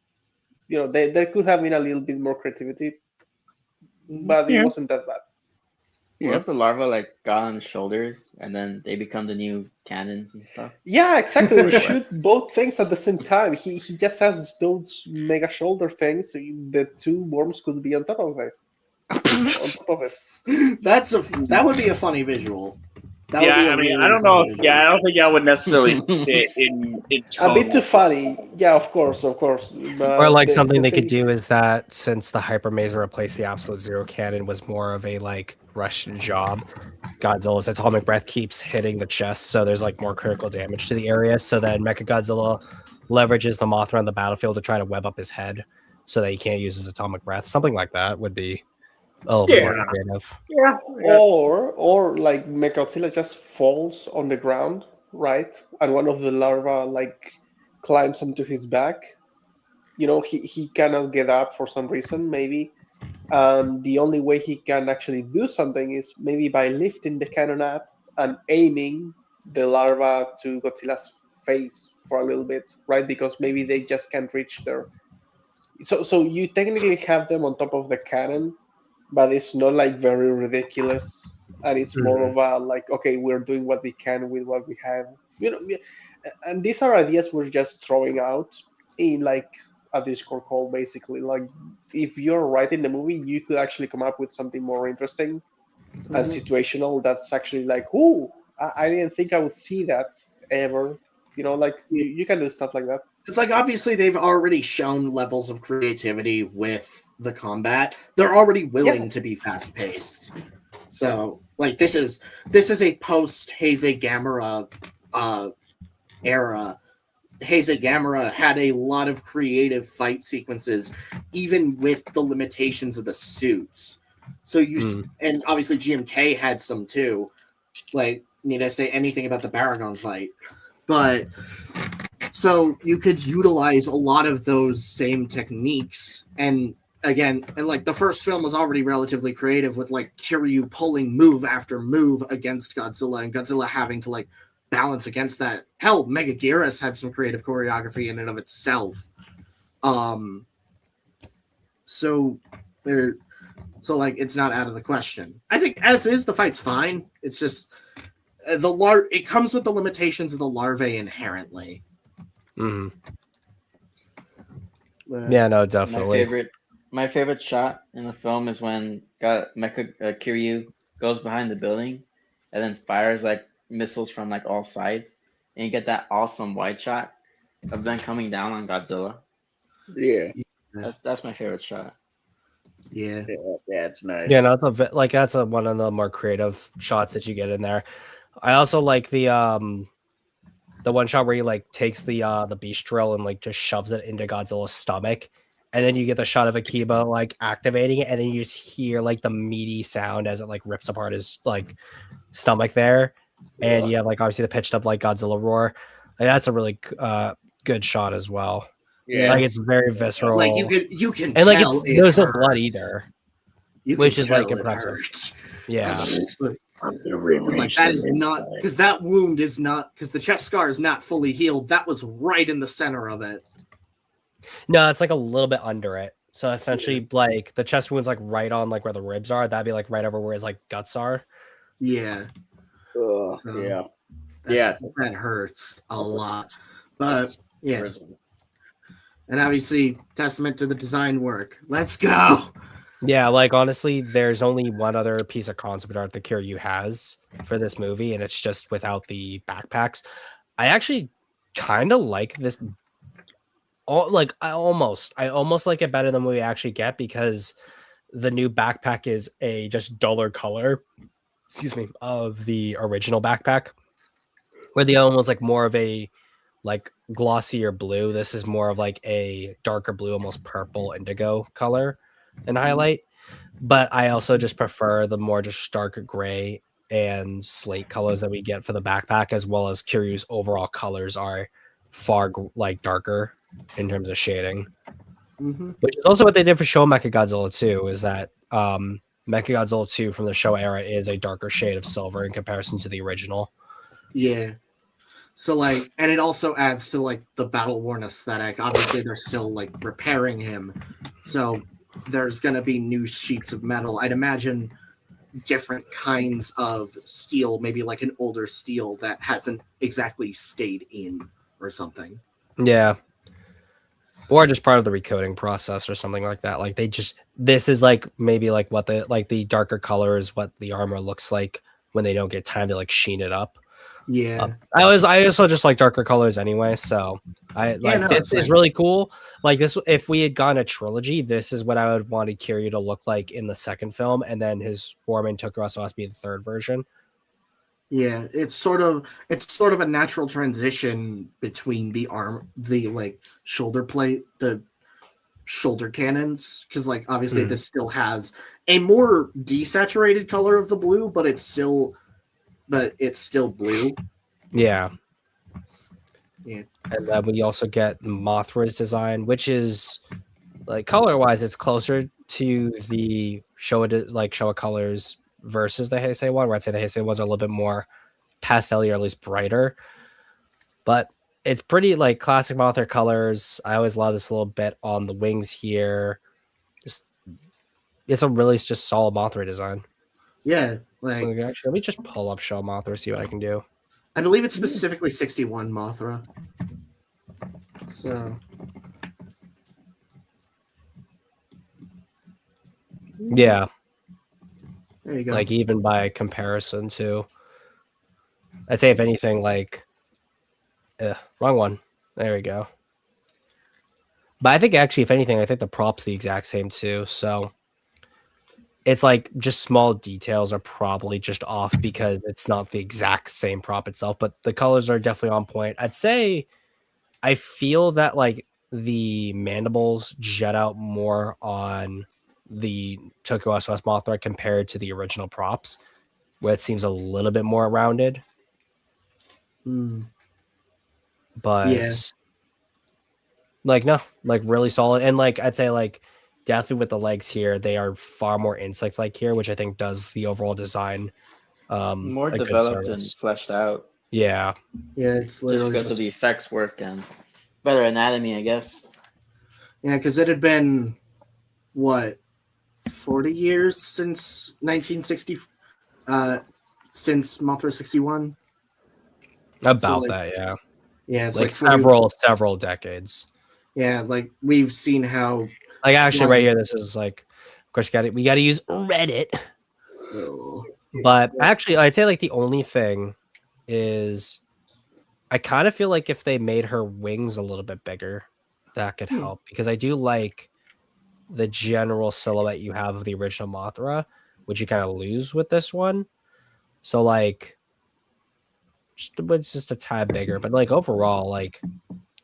there could have been a little bit more creativity, but it Yeah. wasn't that bad. What if the larva like got on his shoulders and then they become the new cannons and stuff? Yeah, exactly. They shoot both things at the same time. He just has those mega shoulder things, so the two worms could be on top of it. On top of it. that would be a funny visual. That Yeah, would be I a mean, really I don't funny know. visual. Yeah, I don't think that would necessarily fit in A bit too tone. funny. Yeah, of course. But Or like the something they thing- could do is that since the Hyper Mazer replaced the Absolute Zero cannon was more of a like rushed job, Godzilla's atomic breath keeps hitting the chest, so there's like more critical damage to the area. So then Mechagodzilla leverages the Mothra on the battlefield to try to web up his head so that he can't use his atomic breath. Something like that would be a little bit more Yeah. creative. Yeah. Or like Mechagodzilla just falls on the ground, right? And one of the larvae like climbs onto his back. He cannot get up for some reason, maybe. And the only way he can actually do something is maybe by lifting the cannon up and aiming the larva to Godzilla's face for a little bit, right? Because maybe they just can't reach there. So you technically have them on top of the cannon, but it's not like very ridiculous, and it's more of a like, okay, we're doing what we can with what we have. And these are ideas we're just throwing out in like a Discord call, basically. Like if you're writing the movie, you could actually come up with something more interesting and situational. That's actually like, oh, I didn't think I would see that ever. Like you can do stuff like that. It's like obviously they've already shown levels of creativity with the combat. They're already willing to be fast paced. So like this is a post Heisei Gamera era. Heisei Gamera had a lot of creative fight sequences, even with the limitations of the suits. So and obviously GMK had some too. Like, need I say anything about the Baragon fight? But so you could utilize a lot of those same techniques, and like the first film was already relatively creative with like Kiryu pulling move after move against Godzilla, and Godzilla having to like balance against that. Hell, Megaguirus had some creative choreography in and of itself. So like it's not out of the question. I think as is the fight's fine. It's just it comes with the limitations of the larvae inherently. Yeah, no, definitely. My favorite shot in the film is when Kiryu goes behind the building and then fires like missiles from like all sides, and you get that awesome wide shot of them coming down on Godzilla. Yeah. That's my favorite shot. Yeah, it's nice. Yeah, no, that's one of the more creative shots that you get in there. I also like the one shot where he like takes the beast drill and like just shoves it into Godzilla's stomach, and then you get the shot of Akiba like activating it, and then you just hear like the meaty sound as it like rips apart his like stomach there, and you have like obviously the pitched up like Godzilla roar. Like, that's a really good shot as well. Yeah, like it's very visceral. Like you can and like tell there's no hurts. blood either, You which can is like tell it impressive. hurts. Yeah. Because like that is not because that wound is not because the chest scar is not fully healed. That was right in the center of it. No, it's like a little bit under it. So essentially, like the chest wound's like right on like where the ribs are. That'd be like right over where his like guts are. Yeah. Yeah. That hurts a lot. But yeah. And obviously, testament to the design work. Let's go. Yeah, like honestly, there's only one other piece of concept art that Kiryu has for this movie, and it's just without the backpacks. I actually kind of like this. I almost like it better than we actually get because the new backpack is a just duller color. Excuse me, of the original backpack, where the other one was like more of a like glossier blue. This is more of like a darker blue, almost purple indigo color and highlight. But I also just prefer the more just dark gray and slate colors that we get for the backpack, as well as Kiryu's overall colors are far like darker in terms of shading. Which is also what they did for Show Mechagodzilla 2, is that Mechagodzilla 2 from the show era is a darker shade of silver in comparison to the original. Yeah. So like, and it also adds to like the battle worn aesthetic. Obviously, they're still like repairing him, so there's gonna be new sheets of metal. I'd imagine different kinds of steel, maybe like an older steel that hasn't exactly stayed in or something. Yeah. Or just part of the recoding process or something like that. Like this is like maybe like what the darker color is what the armor looks like when they don't get time to like sheen it up. Yeah. I also just like darker colors anyway, so this is really cool. Like this, if we had gone a trilogy, this is what I would want Kiryu to look like in the second film, and then his form in Tokyo SOS be the third version. Yeah, it's sort of a natural transition between the like shoulder plate, the shoulder cannons, because like obviously this still has a more desaturated color of the blue, but it's still blue. Yeah. Yeah. And then we also get Mothra's design, which is like color wise, it's closer to the Showa colors versus the Heisei one, where I'd say the Heisei ones are a little bit more pastel or at least brighter. But it's pretty like classic Mothra colors. I always love this little bit on the wings here. It's a really just solid Mothra design. Yeah, like actually, let me just pull up Showa Mothra, see what I can do. I believe it's specifically 61 Mothra. So yeah, there you go. Like even by comparison to, I'd say if anything, like, wrong one. There we go. But I think actually, if anything, I think the prop's the exact same too. So it's like just small details are probably just off because it's not the exact same prop itself, but the colors are definitely on point. I'd say I feel that like the mandibles jet out more on the Tokyo SOS Mothra compared to the original props, where it seems a little bit more rounded. But yeah, like no, like really solid. And like I'd say like definitely with the legs here, they are far more insect like here, which I think does the overall design more developed and fleshed out. Yeah. Yeah, it's literally just because of the effects work and better anatomy, I guess. Yeah, because it had been what 40 years since 1960 since Mothra 61. About so, like, that, yeah. Yeah, it's like several decades. Yeah, like we've seen how like actually right here, this is like of course we gotta use Reddit. But actually I'd say like the only thing is I kind of feel like if they made her wings a little bit bigger, that could help. Because I do like the general silhouette you have of the original Mothra, which you kind of lose with this one. So like it's just a tad bigger, but like overall, like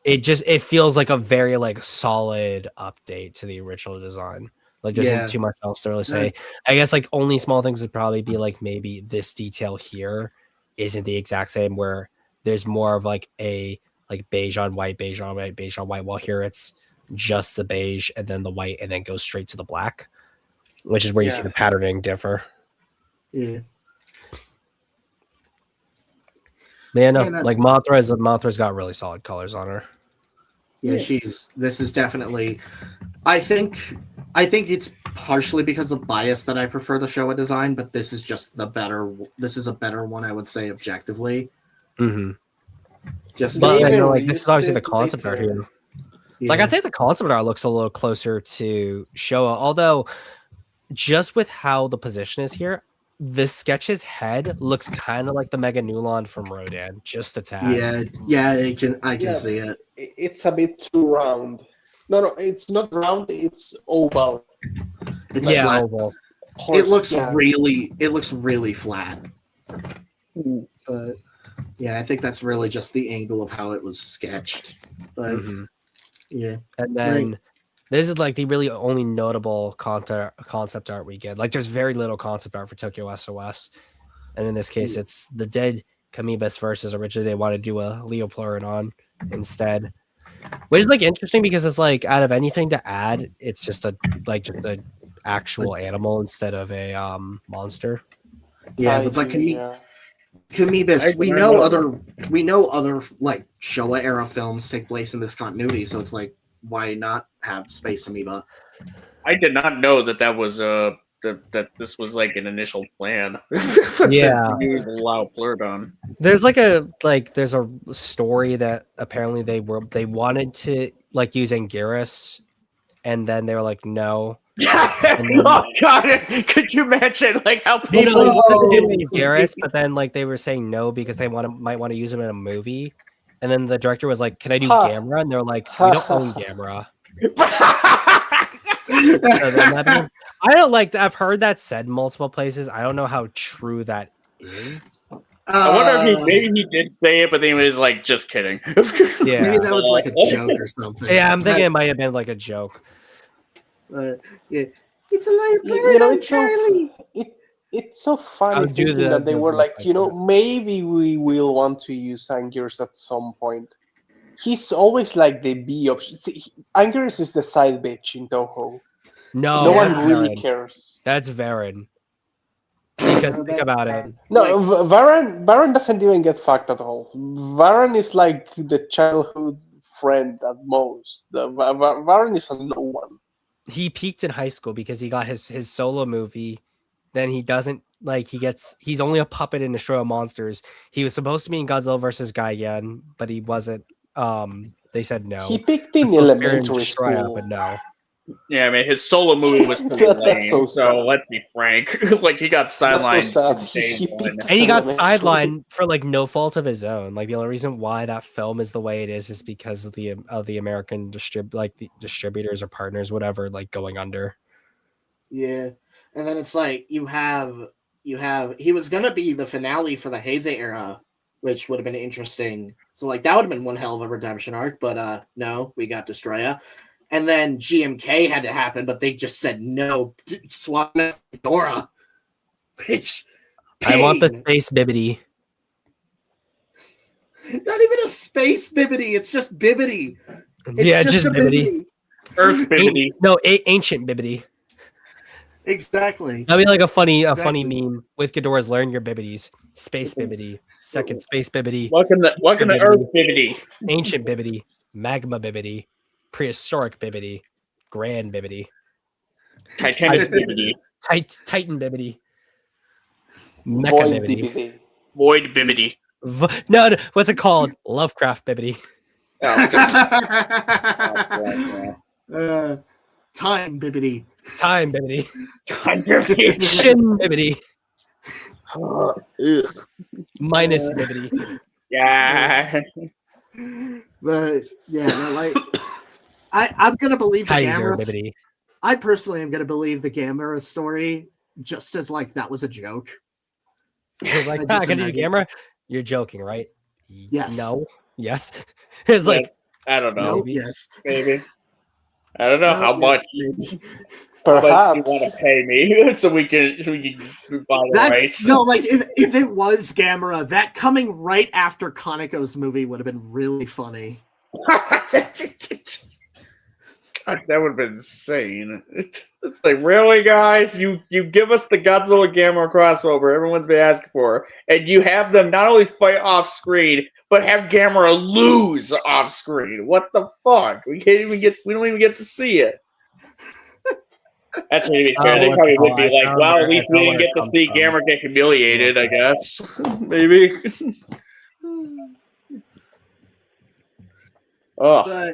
it feels like a very like solid update to the original design. Like there isn't too much else to really say. I guess like only small things would probably be like maybe this detail here isn't the exact same, where there's more of like a like beige on white, beige on white, beige on white. While here it's just the beige and then the white and then goes straight to the black, which is where you see the patterning differ. Yeah. Man, no, Yeah, like Mothra's got really solid colors on her. Yeah, this is definitely. I think it's partially because of bias that I prefer the Showa design, but this is just the better. This is a better one, I would say, objectively. Mm-hmm. Just But They like, even no, like this is obviously the reused it concept art later. here. yeah. Like I'd say the concept art looks a little closer to Showa, although just with how the position is here, this sketch's head looks kind of like the Mega Nulon from Rodan, just a tad. Yeah, I can Yeah. see it. It's a bit too round. No, it's not round. It's oval. It's Yeah, flat. oval. It looks Yeah. really flat. Hmm. But yeah, I think that's really just the angle of how it was sketched. But Mhm. yeah, And then this is like the really only notable concept art we get. Like there's very little concept art for Tokyo SOS. And in this case, it's the dead Kamibas versus originally they wanted to do a Leopleurodon instead. Which is like interesting because it's like out of anything to add, it's just a actual animal instead of a monster. yeah, but like yeah. Kamibas, I we don't know other like Showa era films take place in this continuity, so it's like why not have Space Amoeba? I did not know that was that this was like an initial plan. Yeah. That you would allow Pleurodon. There's there's a story that apparently they wanted to like use Anguirus, and then they were like no. Oh God! Could you imagine like how Well, people? no, they wanted to do Anguirus, but then like they were saying no because they might want to use him in a movie, and then the director was like, "Can I do Gamera?" And they're like, "We don't own Gamera." So then I don't like. I've heard that said multiple places. I don't know how true that is. I wonder if maybe he did say it, but then he was like, "Just kidding." Yeah, maybe that was like a joke or something. Yeah, I'm thinking it might have been like a joke. Yeah, it's a It's Charlie. It's so funny I'll do thinking that they the were voice like, like that. maybe we will want to use Anguirus at some point. He's always like the B option. See, Anguirus is the side bitch in Toho. No, No that's one really Varen. cares. That's Varen. Because think about it. No, Varen doesn't even get fucked at all. Varen is like the childhood friend at most. Varen is a no one. He peaked in high school because he got his solo movie. Then he doesn't he's only a puppet in Destroy All Monsters. He was supposed to be in Godzilla vs. Gigan, but he wasn't. They said no. He picked in He was supposed to be in elementary Destroya, school. but no. Yeah, I mean, his solo movie was pretty That's lame. so So sad. let's be frank. Like he got sidelined sad. from day He one. picked- And he got Elementary. sidelined for like no fault of his own. Like the only reason why that film is the way it is because of the American the distributors or partners, whatever, like going under. Yeah, and then it's like you have he was gonna be the finale for the Heisei era, which would have been interesting. So like that would have been one hell of a redemption arc, but no, we got Destroya. And then GMK had to happen, but they just said no. Swap Dora, which I want the pain. space bibbity. Not even a space bibbity. It's just bibbity. It's Yeah, just a bibbity. Earth Bibbity. Ancient bibbity. Exactly. That'd be like a funny Exactly. meme with Ghidorah's learn your bibbities. Space bibbity. Second space bibbity. Welcome to Earth Bibbity. Ancient bibbity. Magma bibbity. Prehistoric bibbity. Grand bibbity. Titanic Bibbity. Titan bibbity. Mecha Void bibbity. DVD. Void Bibbity. No, what's it called? Lovecraft bibbity. Time bibbity. Time bibbity. Time Bibbity. Shin bibbity. Minus bibbity. Yeah. But yeah, like I'm gonna believe the Kaiser Gamera. bibbity. I personally am gonna believe the Gamera story just as like that was a joke. It was like, I just can you do imagine- camera? You're joking, right? Yes. No. Yes. It's like I don't know. No, yes. Maybe. I don't know No, how yes, much. maybe. How much Perhaps. you want to pay me so we can buy the That, rights? no, like if it was Gamera, that coming right after Kaneko's movie would have been really funny. That would have been insane. It's like, really, guys? You give us the Godzilla Gamera crossover everyone's been asking for, and you have them not only fight off screen, but have Gamera lose off screen. What the fuck? We don't even get to see it. That's to be fair. They probably would be like, well, at least we didn't get to see Gamera get humiliated, I guess. Maybe. Oh.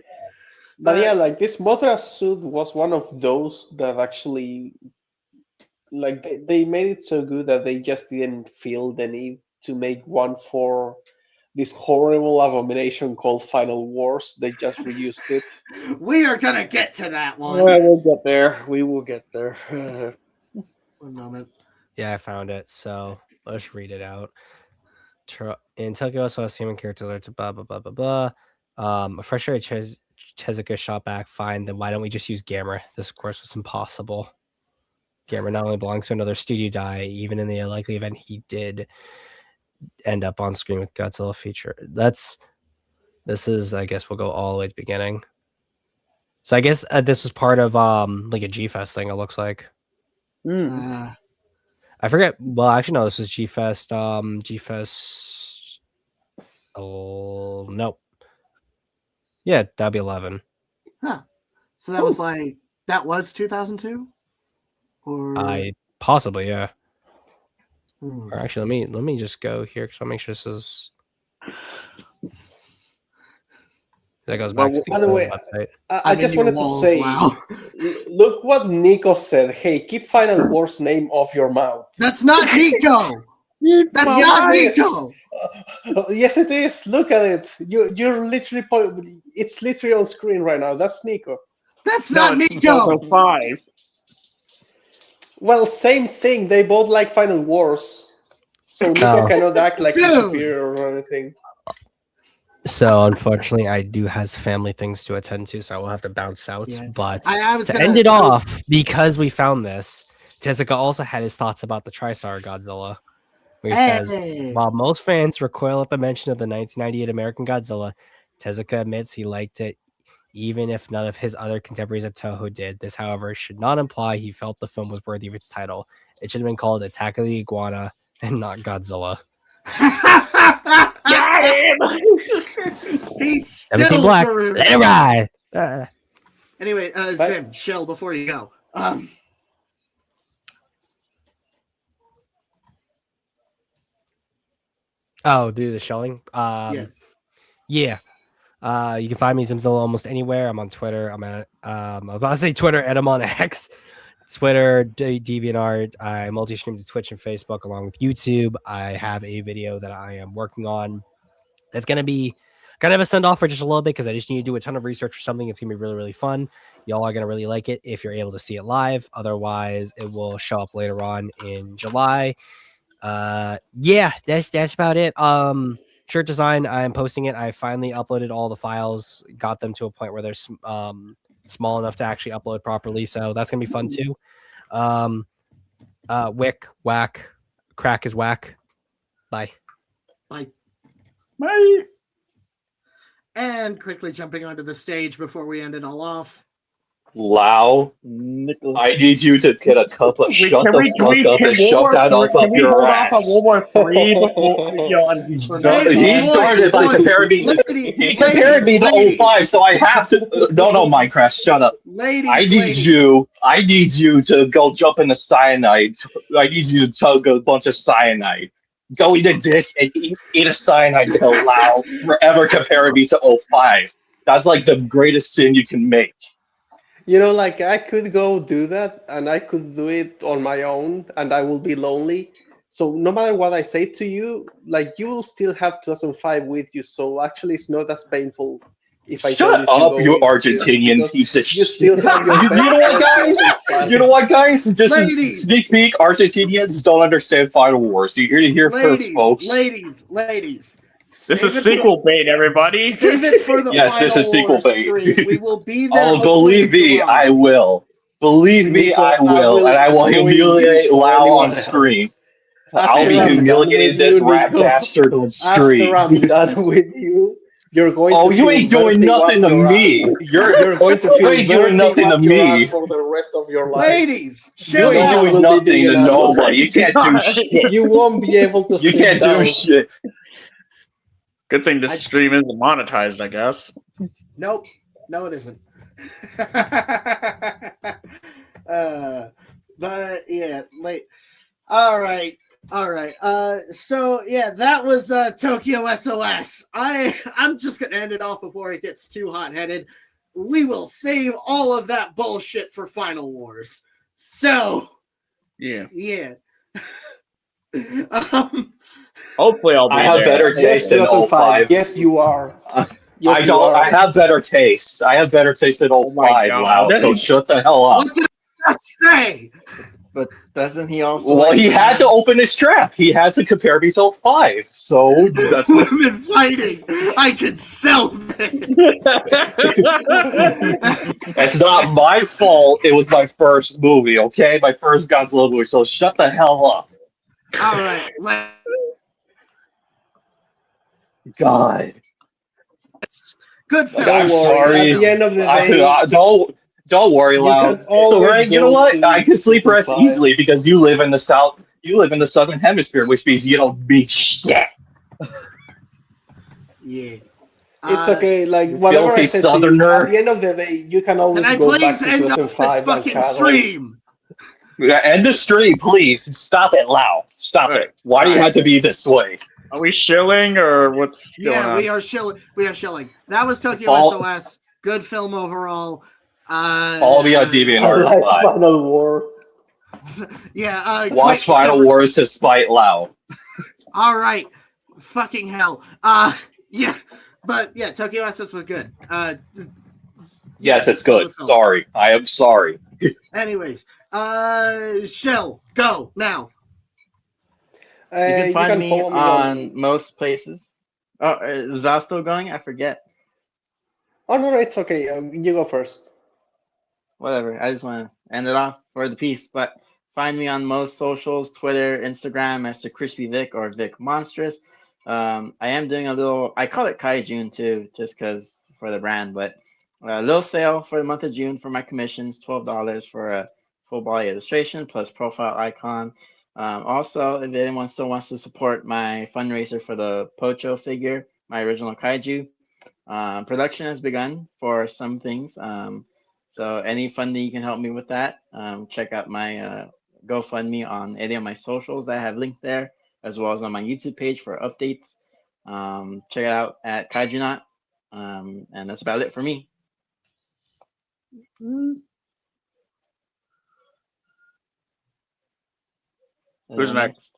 But yeah, like this Mothra suit was one of those that actually, like they made it so good that they just didn't feel the need to make one for this horrible abomination called Final Wars. They just reused it. We are gonna get to that one. Yeah, we'll get there. We will get there. One moment. Yeah, I found it. So let's read it out. In Tokyo SOS, human character alerts, blah, blah, blah, blah, blah. A frustrated Tezuka shot back, fine, then why don't we just use Gamera? This, of course, was impossible. Gamera not only belongs to another studio die, even in the unlikely event he did end up on screen with Godzilla feature. This is, I guess we'll go all the way to the beginning. So I guess this was part of like a G-Fest thing, it looks like. I forget. Well, actually, no, this is G-Fest. G-Fest. Oh, no. Yeah, that'd be 11. Huh. So that was like, that was 2002? Or possibly, yeah. Or actually, let me just go here because I'll make sure this is. That goes back to the by the way, website. I just wanted to say, look what Nico said. Hey, keep Final Wars name off your mouth. That's not Nico. That's not Nico. Yes, it is. Look at it. You're literally. It's literally on screen right now. That's Nico. That's not Nico. 5. Well, same thing. They both like Final Wars, so Nico cannot act like he's superior or anything. So unfortunately, I do have family things to attend to, so I will have to bounce out. Yeah. But I was to gonna end it off, because we found this, Tezuka also had his thoughts about the Tristar Godzilla, where he says, while most fans recoil at the mention of the 1998 American Godzilla, Tezuka admits he liked it, even if none of his other contemporaries at Toho did. This, however, should not imply he felt the film was worthy of its title. It should have been called Attack of the Iguana and not Godzilla. Got him! He's still Black. Let it ride. Anyway, Zim, chill before you go. Oh, do the shelling? Yeah. You can find me Zimzilla almost anywhere. I'm on Twitter. I'm about to say Twitter, and I'm on X. Twitter, DeviantArt. I multi-stream to Twitch and Facebook along with YouTube. I have a video that I am working on that's going to be kind of a send-off for just a little bit because I just need to do a ton of research for something. It's going to be really, really fun. Y'all are going to really like it if you're able to see it live. Otherwise, it will show up later on in July. Yeah, that's about it. Shirt design, I'm posting it. I finally uploaded all the files, got them to a point where they're small enough to actually upload properly. So that's gonna be fun too. Wick, whack, crack is whack. Bye. Bye. Bye. And quickly jumping onto the stage before we end it all off. Lau, I need you to get a cup of shut the fuck up and shove that up your ass. He started by comparing me to he compared me to 05, so I have to. No, Minecraft, shut up. I need you to go jump in the cyanide. I need you to tug a bunch of cyanide. Go eat a dick and eat a cyanide pill, Lau. Forever comparing me to 05. That's like the greatest sin you can make. You know, like I could go do that and I could do it on my own and I will be lonely. So no matter what I say to you, like you will still have 2005 with you. So actually it's not as painful if I shut up, you Argentinian piece of shit. You know what, guys? Just sneak peek, Argentinians don't understand Final Wars. You hear it here first, folks. Ladies. This is sequel bait, everybody. Save it for the yes, this is sequel bait. We will be there. Oh, believe me, I will. Believe me, I will, and I will humiliate Lau on stream. I'll be humiliating this rat bastard on stream. After I'm done with you, You're going Oh, to you feel ain't doing dirty nothing to while me. you're going to You feel ain't doing dirty nothing to while your ass me. for the rest of your life. Ladies, You chill No ain't one doing out. will be nothing digging to at you. nobody. You can't do shit. You won't be able to You sit can't do down. shit. Good thing this stream isn't monetized, I guess. Nope. No, it isn't. But yeah, late. All right. So yeah, that was Tokyo SOS. I'm just gonna end it off before it gets too hot-headed. We will save all of that bullshit for Final Wars. So Yeah. Hopefully I'll be I have there. better taste than 05. Yes, you are. Yes, I you don't. are. I have better taste. I have better taste than Oh my 05, Lau. God. So shut the hell up. What did I just say? But doesn't he also? Well, like he had to open his trap. He had to compare me to 05. So that's what. Women fighting. I could sell this. It's not my fault. It was my first movie, okay? My first Godzilla movie. So shut the hell up. All right. God. Good film. Don't I'm worry. sorry. At the end of the day, Don't worry, you Lau. can So always right, you know go what? I can to sleep rest 5. easily because you live in the south. You live in the southern hemisphere, which means you don't beat shit. Yeah. It's okay. Like You whatever I filthy said to you, southerner. at the end of the day, you can always Can I go please back to end off this 2005 and fucking cuddle. stream? Yeah, end the stream, please. Stop it, Lau. Stop Alright, it. Why do you alright. have to be this way? Are we shilling or what's going Yeah, on? we are shilling. That was Tokyo All- SOS. Good film overall. Follow me on I DeviantArt. like Bye. Final Wars. Yeah. Watch Final Wars to spite Lau. All right. Fucking hell. Yeah. But yeah, Tokyo SOS was good. Yes, it's good. Sorry. I am sorry. Anyways, Shell, go now. You can find me follow me on most places. Oh, is that still going? I forget. Oh no, it's okay. You go first. Whatever. I just want to end it off for the piece. But find me on most socials: Twitter, Instagram, as the Crispy Vic or Vic Monstrous. I am doing a little. I call it Kai June too, just because for the brand. But a little sale for the month of June for my commissions: $12 for a full body illustration plus profile icon. Also, if anyone still wants to support my fundraiser for the Pocho figure, my original kaiju, production has begun for some things. So any funding you can help me with that, check out my GoFundMe on any of my socials that I have linked there, as well as on my YouTube page for updates. Check it out at Kaijunot. And that's about it for me. Who's next?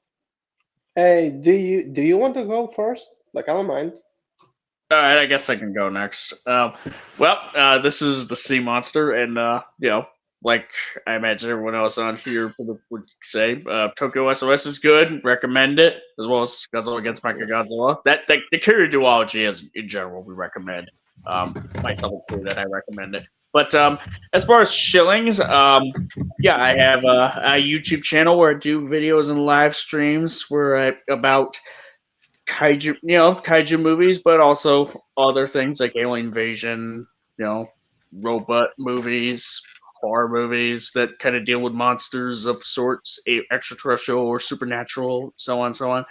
Hey, do you want to go first? Like I don't mind. All right, I guess I can go next. This is the Sea Monster, and like I imagine everyone else on here would say, Tokyo SOS is good. Recommend it, as well as Godzilla against Mechagodzilla. The Kiryu Duology, as in general, we recommend. Might tell the crew that I recommend it. But as far as shillings, I have a YouTube channel where I do videos and live streams about kaiju movies, but also other things like alien invasion, robot movies, horror movies that kind of deal with monsters of sorts, extraterrestrial or supernatural, so on and so on.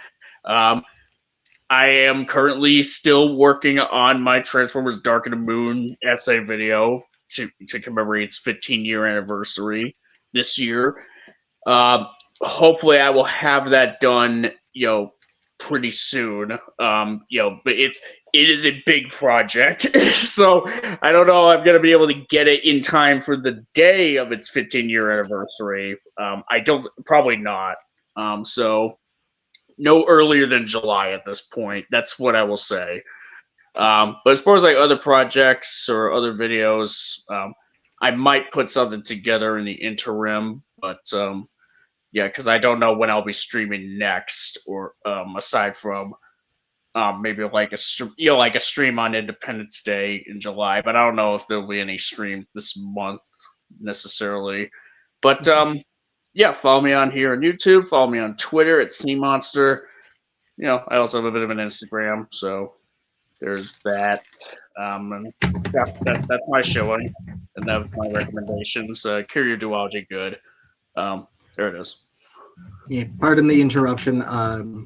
I am currently still working on my Transformers Dark of the Moon essay video to commemorate its 15-year anniversary this year. Hopefully I will have that done, pretty soon. But it is a big project. So I don't know I'm gonna be able to get it in time for the day of its 15-year anniversary. Probably not. So no earlier than July at this point. That's what I will say. But as far as like other projects or other videos, I might put something together in the interim, but because I don't know when I'll be streaming next, or aside from maybe like a stream on Independence Day in July. But I don't know if there'll be any streams this month necessarily. But follow me on here on YouTube. Follow me on Twitter at Sea Monster. I also have a bit of an Instagram. So there's that. And that's my showing, and that's my recommendations. Kiryu Duology, good. There it is. Yeah, pardon the interruption.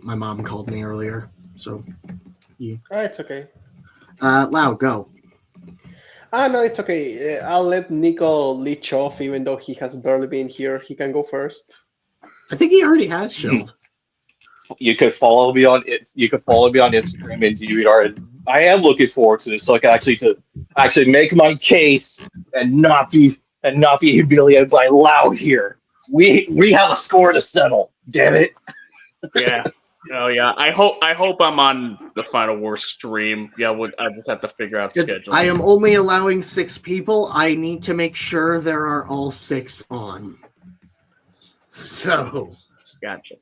My mom called me earlier, so It's okay. Lau, go. No, it's okay. I'll let Nico leech off, even though he has barely been here. He can go first. I think he already has shilled. You could follow me on it. You could follow me on Instagram and DVR. I am looking forward to this, so I can actually make my case and not be humiliated by Loud here. We have a score to settle. Damn it. Yeah. Oh yeah. I hope I'm on the Final War stream. Yeah. I just have to figure out schedule. I am only allowing 6 people. I need to make sure there are all 6 on. So. Gotcha.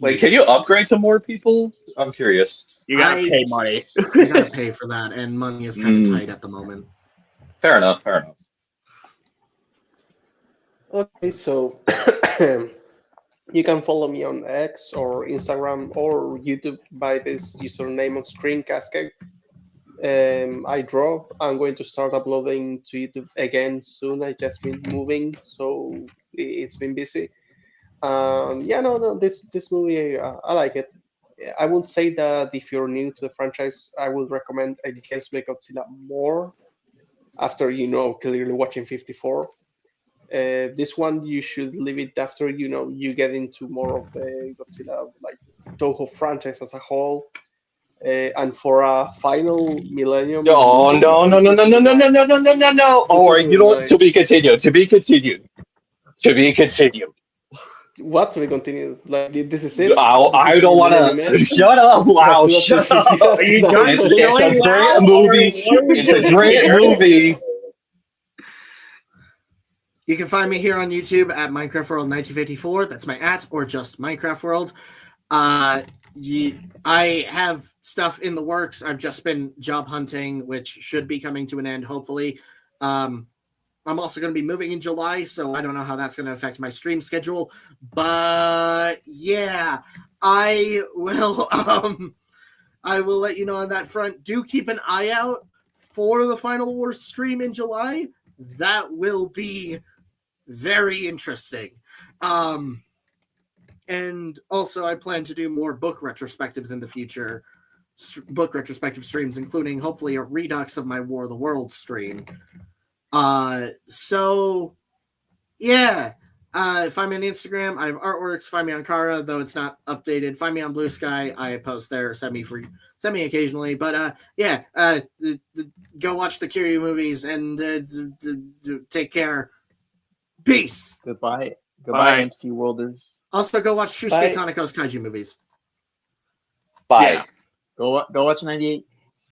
Wait, can you upgrade to more people? I'm curious. You gotta pay money. I gotta pay for that, and money is kind of tight at the moment. Fair enough. Okay, so you can follow me on X or Instagram or YouTube by this username on Screencascade. I draw. I'm going to start uploading to YouTube again soon. I just been moving, so it's been busy. This movie, I like it. I would say that if you're new to the franchise, I would recommend Against Godzilla more after, clearly watching 54. This one, you should leave it after, you get into more of the Godzilla, like, Toho franchise as a whole. And for a final Millennium... No. Or, to be continued. What to be continued? Like, this is it? I don't want to. Shut up, Wow! Shut up! It's a great movie. It's a great movie. You can find me here on YouTube at Minecraft World 1954. That's my @ or just Minecraft World. I have stuff in the works. I've just been job hunting, which should be coming to an end, hopefully. I'm also going to be moving in July, so I don't know how that's going to affect my stream schedule. But yeah, I will let you know on that front. Do keep an eye out for the Final War stream in July. That will be very interesting. And also I plan to do more book retrospectives in the future. Book retrospective streams, including hopefully a redux of my War of the Worlds stream. So yeah, find me on Instagram. I have artworks. Find me on Kara, though it's not updated. Find me on Blue Sky. I post there. Send me occasionally. But go watch the Kiryu movies and take care. Peace. Goodbye, Bye. MC Worlders. Also, go watch Shusuke Kaneko's Kaiju movies. Bye. Yeah. Go watch 98.